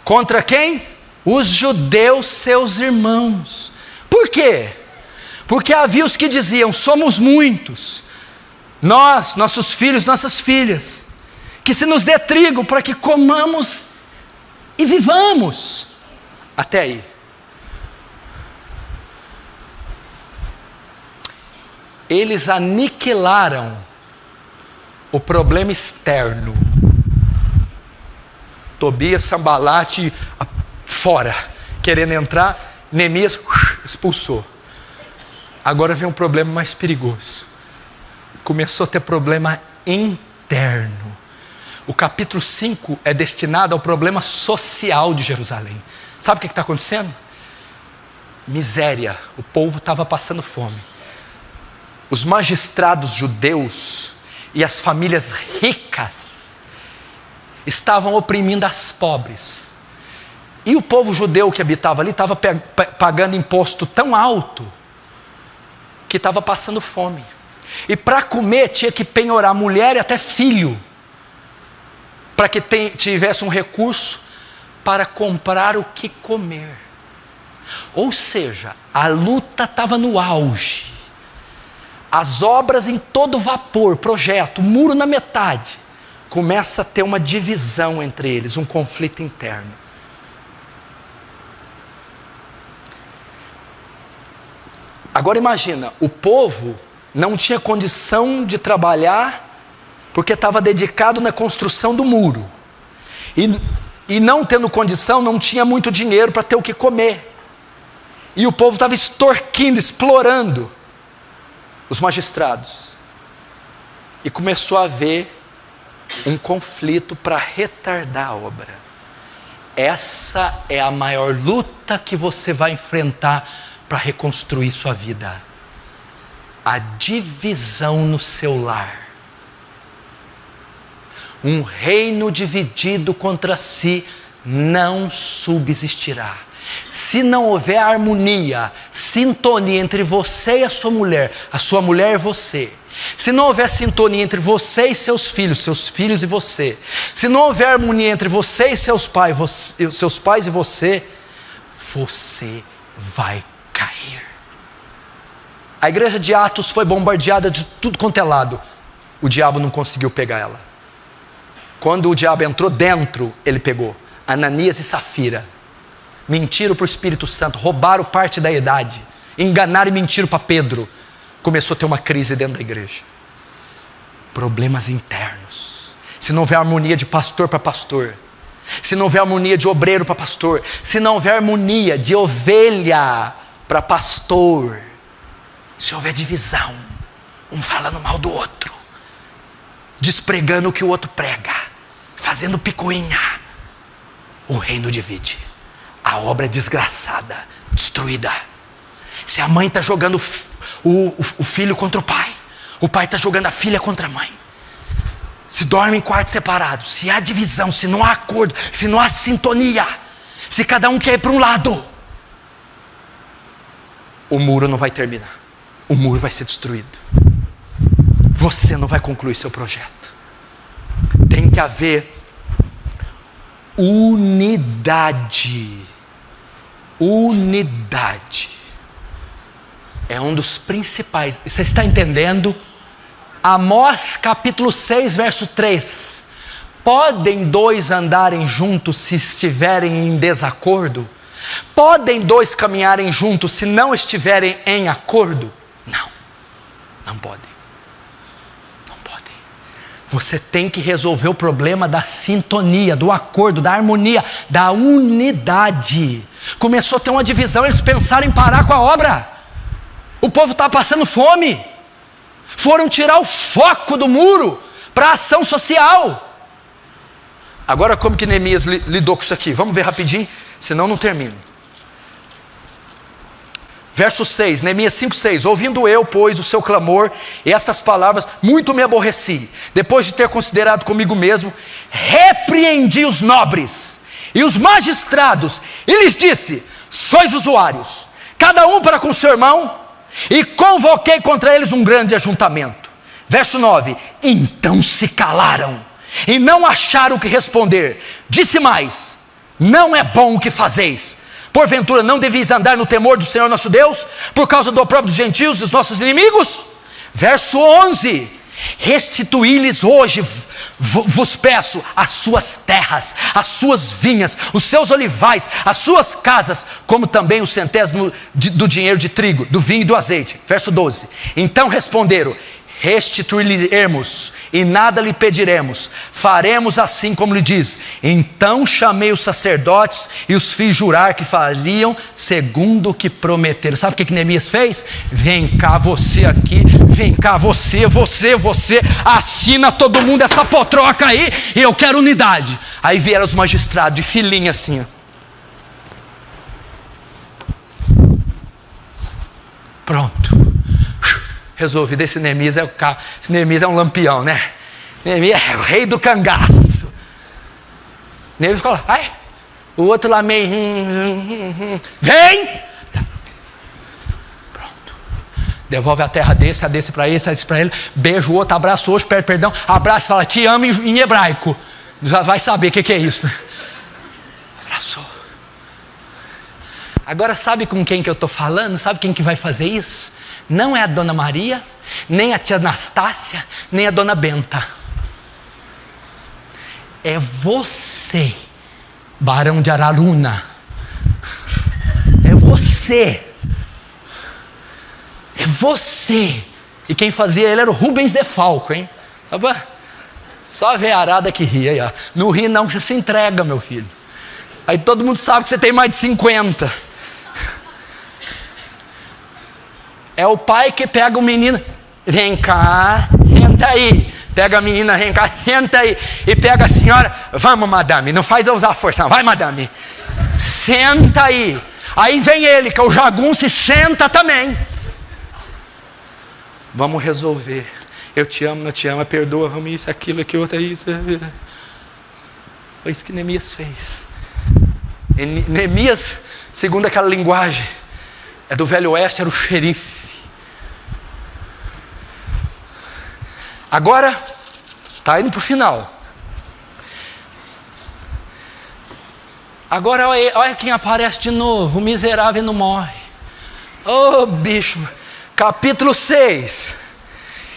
Contra quem? Os judeus, seus irmãos. Por quê? Porque havia os que diziam, somos muitos. Nós, nossos filhos, nossas filhas. Que se nos dê trigo para que comamos e vivamos. Até aí. Eles aniquilaram o problema externo. Tobias, Sambalate, fora, querendo entrar, Neemias expulsou. Agora vem um problema mais perigoso. Começou a ter problema interno. O capítulo 5 é destinado ao problema social de Jerusalém. Sabe o que está acontecendo? Miséria. O povo estava passando fome. Os magistrados judeus e as famílias ricas estavam oprimindo as pobres. E o povo judeu que habitava ali estava pagando imposto tão alto que estava passando fome. E para comer tinha que penhorar mulher e até filho. para que tivesse um recurso para comprar o que comer. Ou seja, a luta estava no auge, as obras em todo vapor, projeto, muro na metade. Começa a ter uma divisão entre eles, um conflito interno. Agora imagina, o povo não tinha condição de trabalhar porque estava dedicado na construção do muro. E não tendo condição, não tinha muito dinheiro para ter o que comer. E o povo estava extorquindo, explorando os magistrados. E começou a haver um conflito para retardar a obra. Essa é a maior luta que você vai enfrentar para reconstruir sua vida. A divisão no seu lar. Um reino dividido contra si não subsistirá. Se não houver harmonia, sintonia entre você e a sua mulher e você, se não houver sintonia entre você e seus filhos e você, se não houver harmonia entre você e seus pais e você vai cair. A igreja de Atos foi bombardeada de tudo quanto é lado. O diabo não conseguiu pegar ela. Quando o diabo entrou dentro, ele pegou Ananias e Safira. Mentiram para o Espírito Santo, roubaram parte da idade, enganaram e mentiram para Pedro. Começou a ter uma crise dentro da igreja. Problemas internos. Se não houver harmonia de pastor para pastor, se não houver harmonia de obreiro para pastor, se não houver harmonia de ovelha para pastor, se houver divisão, um falando mal do outro, despregando o que o outro prega, fazendo picuinha, o reino divide. A obra é desgraçada, destruída. Se a mãe está jogando o filho contra o pai está jogando a filha contra a mãe, se dorme em quartos separados, se há divisão, se não há acordo, se não há sintonia, se cada um quer ir para um lado, o muro não vai terminar, o muro vai ser destruído, você não vai concluir seu projeto. Tem que haver unidade. Unidade é um dos principais. Você está entendendo? Amós capítulo 6 verso 3. Podem dois andarem juntos se estiverem em desacordo? Podem dois caminharem juntos se não estiverem em acordo? Não podem. Você tem que resolver o problema da sintonia, do acordo, da harmonia, da unidade. Começou a ter uma divisão, eles pensaram em parar com a obra. O povo estava passando fome. Foram tirar o foco do muro para a ação social. Agora como que Neemias lidou com isso aqui? Vamos ver rapidinho, senão não termino. Verso 6, Neemias 5:6. Ouvindo eu, pois, o seu clamor e estas palavras, muito me aborreci. Depois de ter considerado comigo mesmo, repreendi os nobres e os magistrados, e lhes disse: sois usuários, cada um para com seu irmão, e convoquei contra eles um grande ajuntamento. Verso 9, então se calaram, e não acharam o que responder. Disse mais: não é bom o que fazeis. Porventura não deveis andar no temor do Senhor nosso Deus, por causa do opróbrio dos gentios, dos nossos inimigos? Verso 11, restituí-lhes hoje, vos peço, as suas terras, as suas vinhas, os seus olivais, as suas casas, como também o centésimo do dinheiro de trigo, do vinho e do azeite. Verso 12, então responderam: restituir-lhe-emos, e nada lhe pediremos, faremos assim como lhe diz. Então chamei os sacerdotes e os fiz jurar que fariam segundo o que prometeram. Sabe o que Neemias fez? Vem cá você aqui, vem cá você, assina todo mundo essa potroca aí, e eu quero unidade. Aí vieram os magistrados de filinha assim, ó. Pronto. Resolvido. Esse Neemias é o carro. Esse Neemias é um lampião, né? Neemias é o rei do cangaço. Neemias ficou lá, ai. O outro lá meio, vem! Pronto. Devolve a terra desse, a desse para esse, a desse para ele. Beijo o outro, abraça o outro, pede perdão. Abraça e fala, te amo em hebraico. Já vai saber o que é isso. Abraçou. Agora sabe com quem que eu estou falando? Sabe quem que vai fazer isso? Não é a Dona Maria, nem a tia Anastácia, nem a Dona Benta. É você, Barão de Araruna. É você. É você. E quem fazia ele era o Rubens de Falco, hein? Só a veiarada que ria aí, ó. Não ri não, que você se entrega, meu filho. Aí todo mundo sabe que você tem mais de 50. É o pai que pega o menino, vem cá, senta aí. Pega a menina, vem cá, senta aí. E pega a senhora, vamos madame, não faz eu usar força, não. Vai madame, senta aí. Aí vem ele, que é o jagunço, e senta também. Vamos resolver. Eu te amo, não te amo, perdoa, vamos isso, aquilo, aquilo, outro, isso. Foi isso que Neemias fez. Neemias, segundo aquela linguagem, é do Velho Oeste, era o xerife. Agora, está indo para o final. Agora, olha quem aparece de novo, o miserável não morre. Ô bicho, capítulo 6.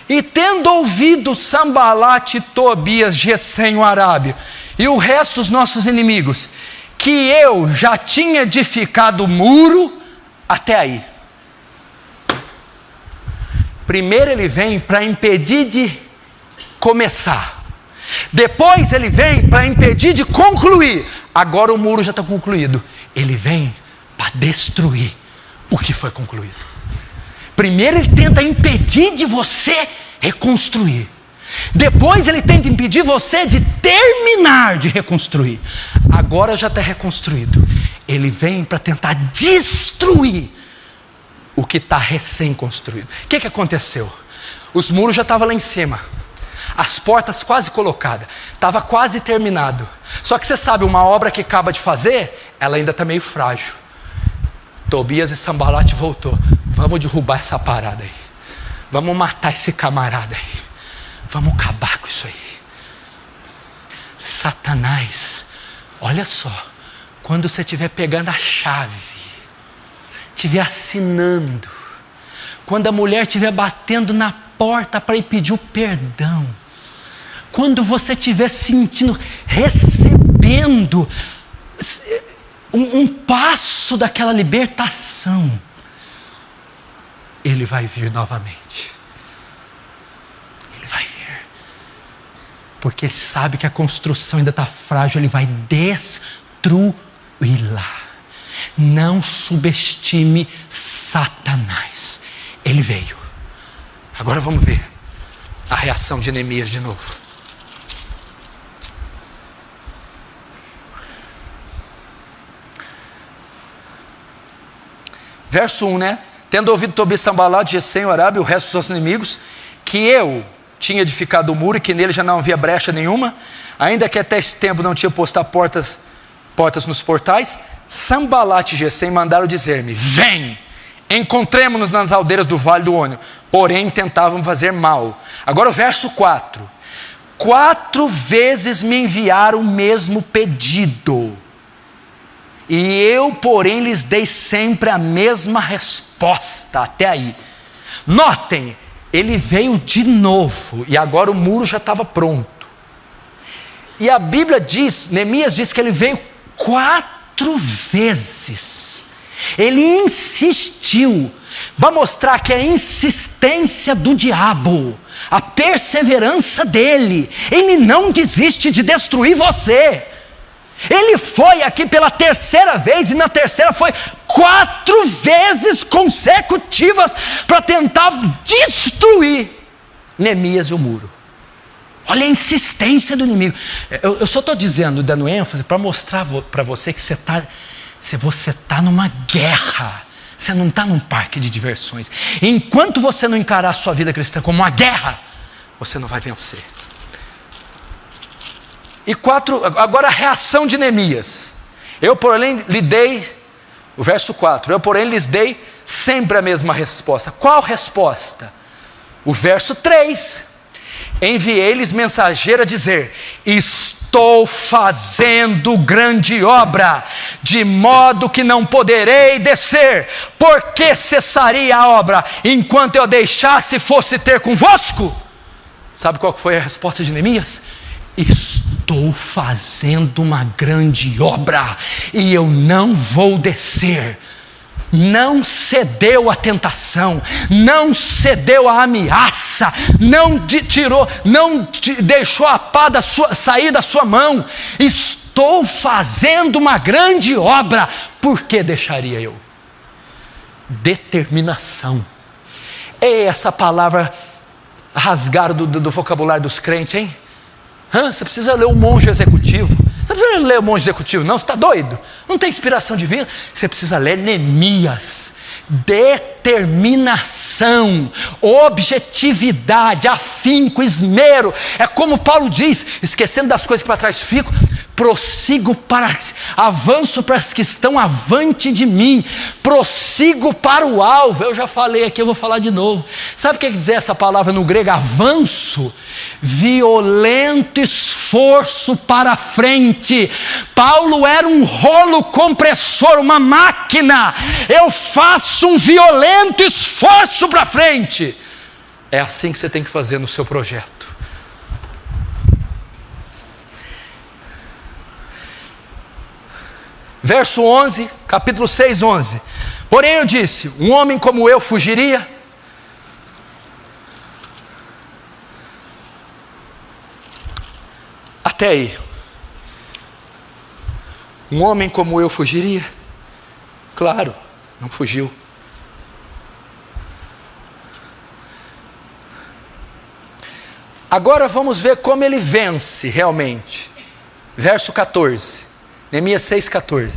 E tendo ouvido Sambalate, Tobias, Gesem, o Arábio, e o resto dos nossos inimigos, que eu já tinha edificado o muro, até aí. Primeiro ele vem para impedir de começar. Depois ele vem para impedir de concluir. Agora o muro já está concluído. Ele vem para destruir o que foi concluído. Primeiro ele tenta impedir de você reconstruir. Depois ele tenta impedir você de terminar de reconstruir. Agora já está reconstruído. Ele vem para tentar destruir o que está recém-construído. O que aconteceu? Os muros já estavam lá em cima. As portas quase colocadas. Estava quase terminado. Só que você sabe, uma obra que acaba de fazer, ela ainda está meio frágil. Tobias e Sambalate voltou. Vamos derrubar essa parada aí. Vamos matar esse camarada aí. Vamos acabar com isso aí. Satanás, olha só. Quando você estiver pegando a chave, estiver assinando, quando a mulher estiver batendo na porta para ir pedir o perdão, quando você estiver sentindo, recebendo um passo daquela libertação, ele vai vir novamente. Ele vai vir. Porque ele sabe que a construção ainda está frágil, ele vai destruí-la. Não subestime Satanás. Ele veio. Agora vamos ver a reação de Neemias de novo. Verso 1, né? Tendo ouvido Tobias, Sambalate, Gesem, o Arábio e o resto dos seus inimigos, que eu tinha edificado o muro e que nele já não havia brecha nenhuma, ainda que até esse tempo não tinha posto portas nos portais, Sambalate e Gesem mandaram dizer-me: vem, encontremo-nos nas aldeiras do Vale do Ônio. Porém tentavam fazer mal. Agora o verso 4. 4 vezes me enviaram o mesmo pedido. E eu, porém, lhes dei sempre a mesma resposta. Até aí. Notem, ele veio de novo. E agora o muro já estava pronto. E a Bíblia diz, Neemias diz que ele veio 4 vezes. Ele insistiu. Vai mostrar que a insistência do diabo, a perseverança dele, ele não desiste de destruir você. Ele foi aqui pela 3ª vez, e na 3ª foi 4 vezes consecutivas para tentar destruir Neemias e o muro. Olha a insistência do inimigo. Eu só estou dizendo, dando ênfase para mostrar para você que se você está numa guerra. Você não está num parque de diversões. Enquanto você não encarar a sua vida cristã como uma guerra, você não vai vencer. E 4, agora a reação de Neemias. Eu, porém, lhe dei, o verso 4, eu, porém, lhes dei sempre a mesma resposta. Qual resposta? O verso 3. Enviei-lhes mensageiro a dizer: estou fazendo grande obra, de modo que não poderei descer. Por que cessaria a obra, enquanto eu deixasse e fosse ter convosco? Sabe qual foi a resposta de Neemias? Estou fazendo uma grande obra, e eu não vou descer. Não cedeu à tentação, não cedeu à ameaça, não deixou a pá sair da sua mão. Estou fazendo uma grande obra. Por que deixaria eu? Determinação. É essa palavra rasgada do vocabulário dos crentes, hein? Você precisa ler o Monge Executivo. Você não precisa ler o Monge Executivo, não, você está doido? Não tem inspiração divina. Você precisa ler Neemias. Determinação, objetividade, afinco, esmero. É como Paulo diz: esquecendo das coisas que para trás fico, prossigo avanço para as que estão avante de mim, prossigo para o alvo. Eu já falei aqui, eu vou falar de novo. Sabe o que quer dizer essa palavra no grego? Avanço, violento esforço para frente. Paulo era um rolo compressor, uma máquina. Eu faço um violento esforço para frente. É assim que você tem que fazer no seu projeto. Verso 11, capítulo 6, 11. Porém eu disse: um homem como eu fugiria? Até aí. Um homem como eu fugiria? Claro, não fugiu. Agora vamos ver como ele vence realmente. Verso 14. Neemias 6,14.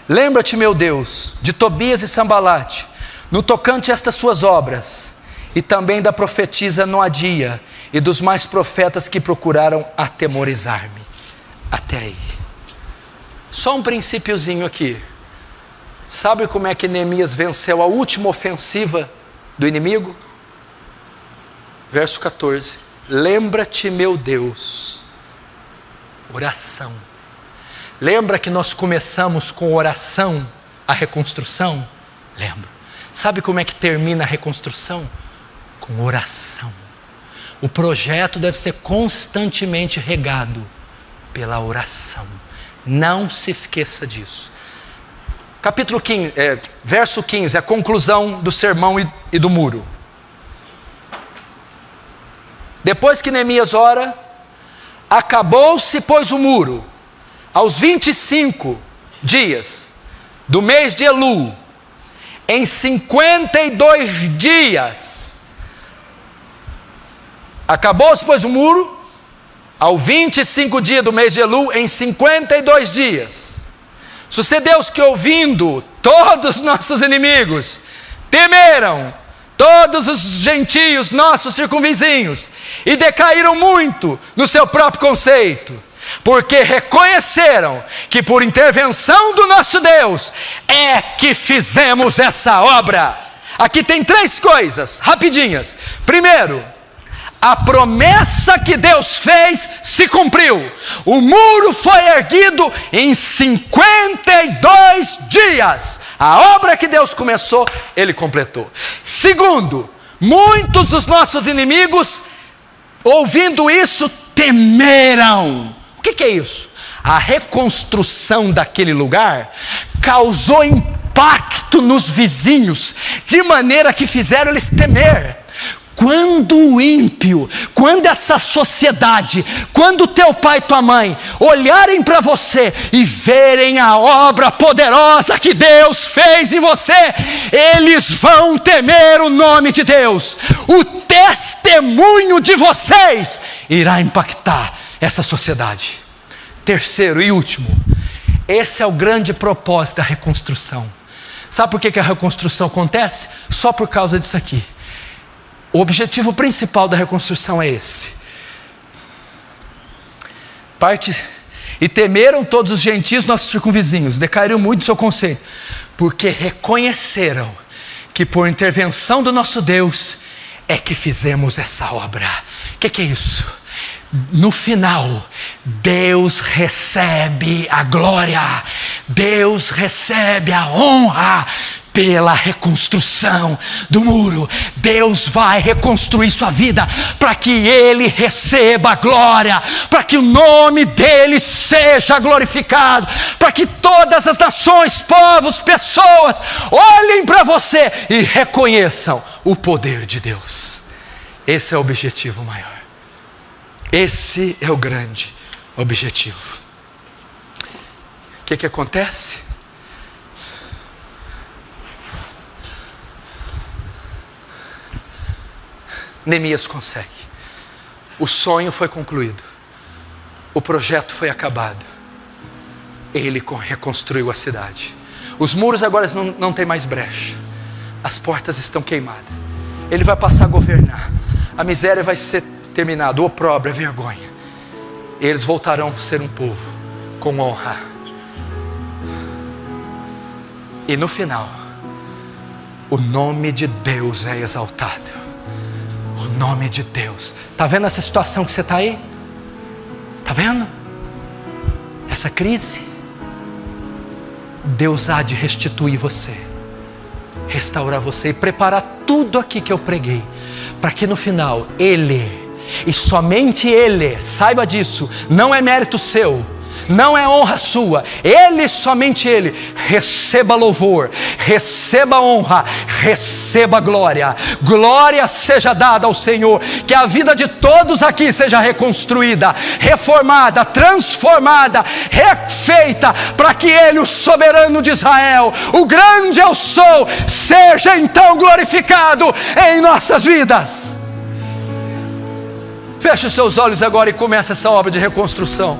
Lembra-te, meu Deus, de Tobias e Sambalate, no tocante a estas suas obras, e também da profetisa Noadia, e dos mais profetas que procuraram atemorizar-me. Até aí. Só um princípiozinho aqui. Sabe como é que Neemias venceu a última ofensiva do inimigo? Verso 14. Lembra-te, meu Deus. Oração. Lembra que nós começamos com oração a reconstrução? Lembro. Sabe como é que termina a reconstrução? Com oração. O projeto deve ser constantemente regado pela oração. Não se esqueça disso. Capítulo 15, verso 15, a conclusão do sermão e do muro. Depois que Neemias ora, acabou-se, pois, o muro, aos 25 dias do mês de Elul, em 52 dias, acabou-se, pois, o muro, ao 25 dias do mês de Elul, em 52 dias. Sucedeu-se que, ouvindo todos os nossos inimigos, temeram todos os gentios, nossos circunvizinhos, e decaíram muito no seu próprio conceito, porque reconheceram que por intervenção do nosso Deus é que fizemos essa obra. Aqui tem 3 coisas, rapidinhas. Primeiro, a promessa que Deus fez se cumpriu. O muro foi erguido em 52 dias. A obra que Deus começou, Ele completou. Segundo, muitos dos nossos inimigos, ouvindo isso, temeram. O que é isso? A reconstrução daquele lugar causou impacto nos vizinhos, de maneira que fizeram eles temer. Quando o ímpio, quando essa sociedade, quando teu pai e tua mãe olharem para você e verem a obra poderosa que Deus fez em você, eles vão temer o nome de Deus. O testemunho de vocês irá impactar essa sociedade. Terceiro e último, esse é o grande propósito da reconstrução. Sabe por que a reconstrução acontece? Só por causa disso aqui. O objetivo principal da reconstrução é esse. E temeram todos os gentios, nossos circunvizinhos, decaíram muito do seu conceito, porque reconheceram que por intervenção do nosso Deus é que fizemos essa obra. O que é isso? no final, Deus recebe a glória, Deus recebe a honra pela reconstrução do muro. Deus vai reconstruir sua vida para que Ele receba a glória, para que o nome dEle seja glorificado, para que todas as nações, povos, pessoas olhem para você e reconheçam o poder de Deus. Esse é o objetivo maior. Esse é o grande objetivo. O que acontece? Neemias consegue. O sonho foi concluído. O projeto foi acabado. Ele reconstruiu a cidade. Os muros agora não tem mais brecha. As portas estão queimadas. Ele vai passar a governar. A miséria vai ser terminada. O opróbrio, a vergonha. Eles voltarão a ser um povo com honra. E no final, o nome de Deus é exaltado. O nome de Deus. Está vendo essa situação que você está aí? Está vendo? Essa crise? Deus há de restituir você, restaurar você e preparar tudo aqui que eu preguei, para que no final Ele, e somente Ele, saiba disso, não é mérito seu, não é honra sua, Ele, somente Ele, receba louvor, receba honra, receba glória. Glória seja dada ao Senhor. Que a vida de todos aqui seja reconstruída, reformada, transformada, refeita, para que Ele, o soberano de Israel, o grande eu sou, seja então glorificado em nossas vidas. Feche os seus olhos agora e comece essa obra de reconstrução.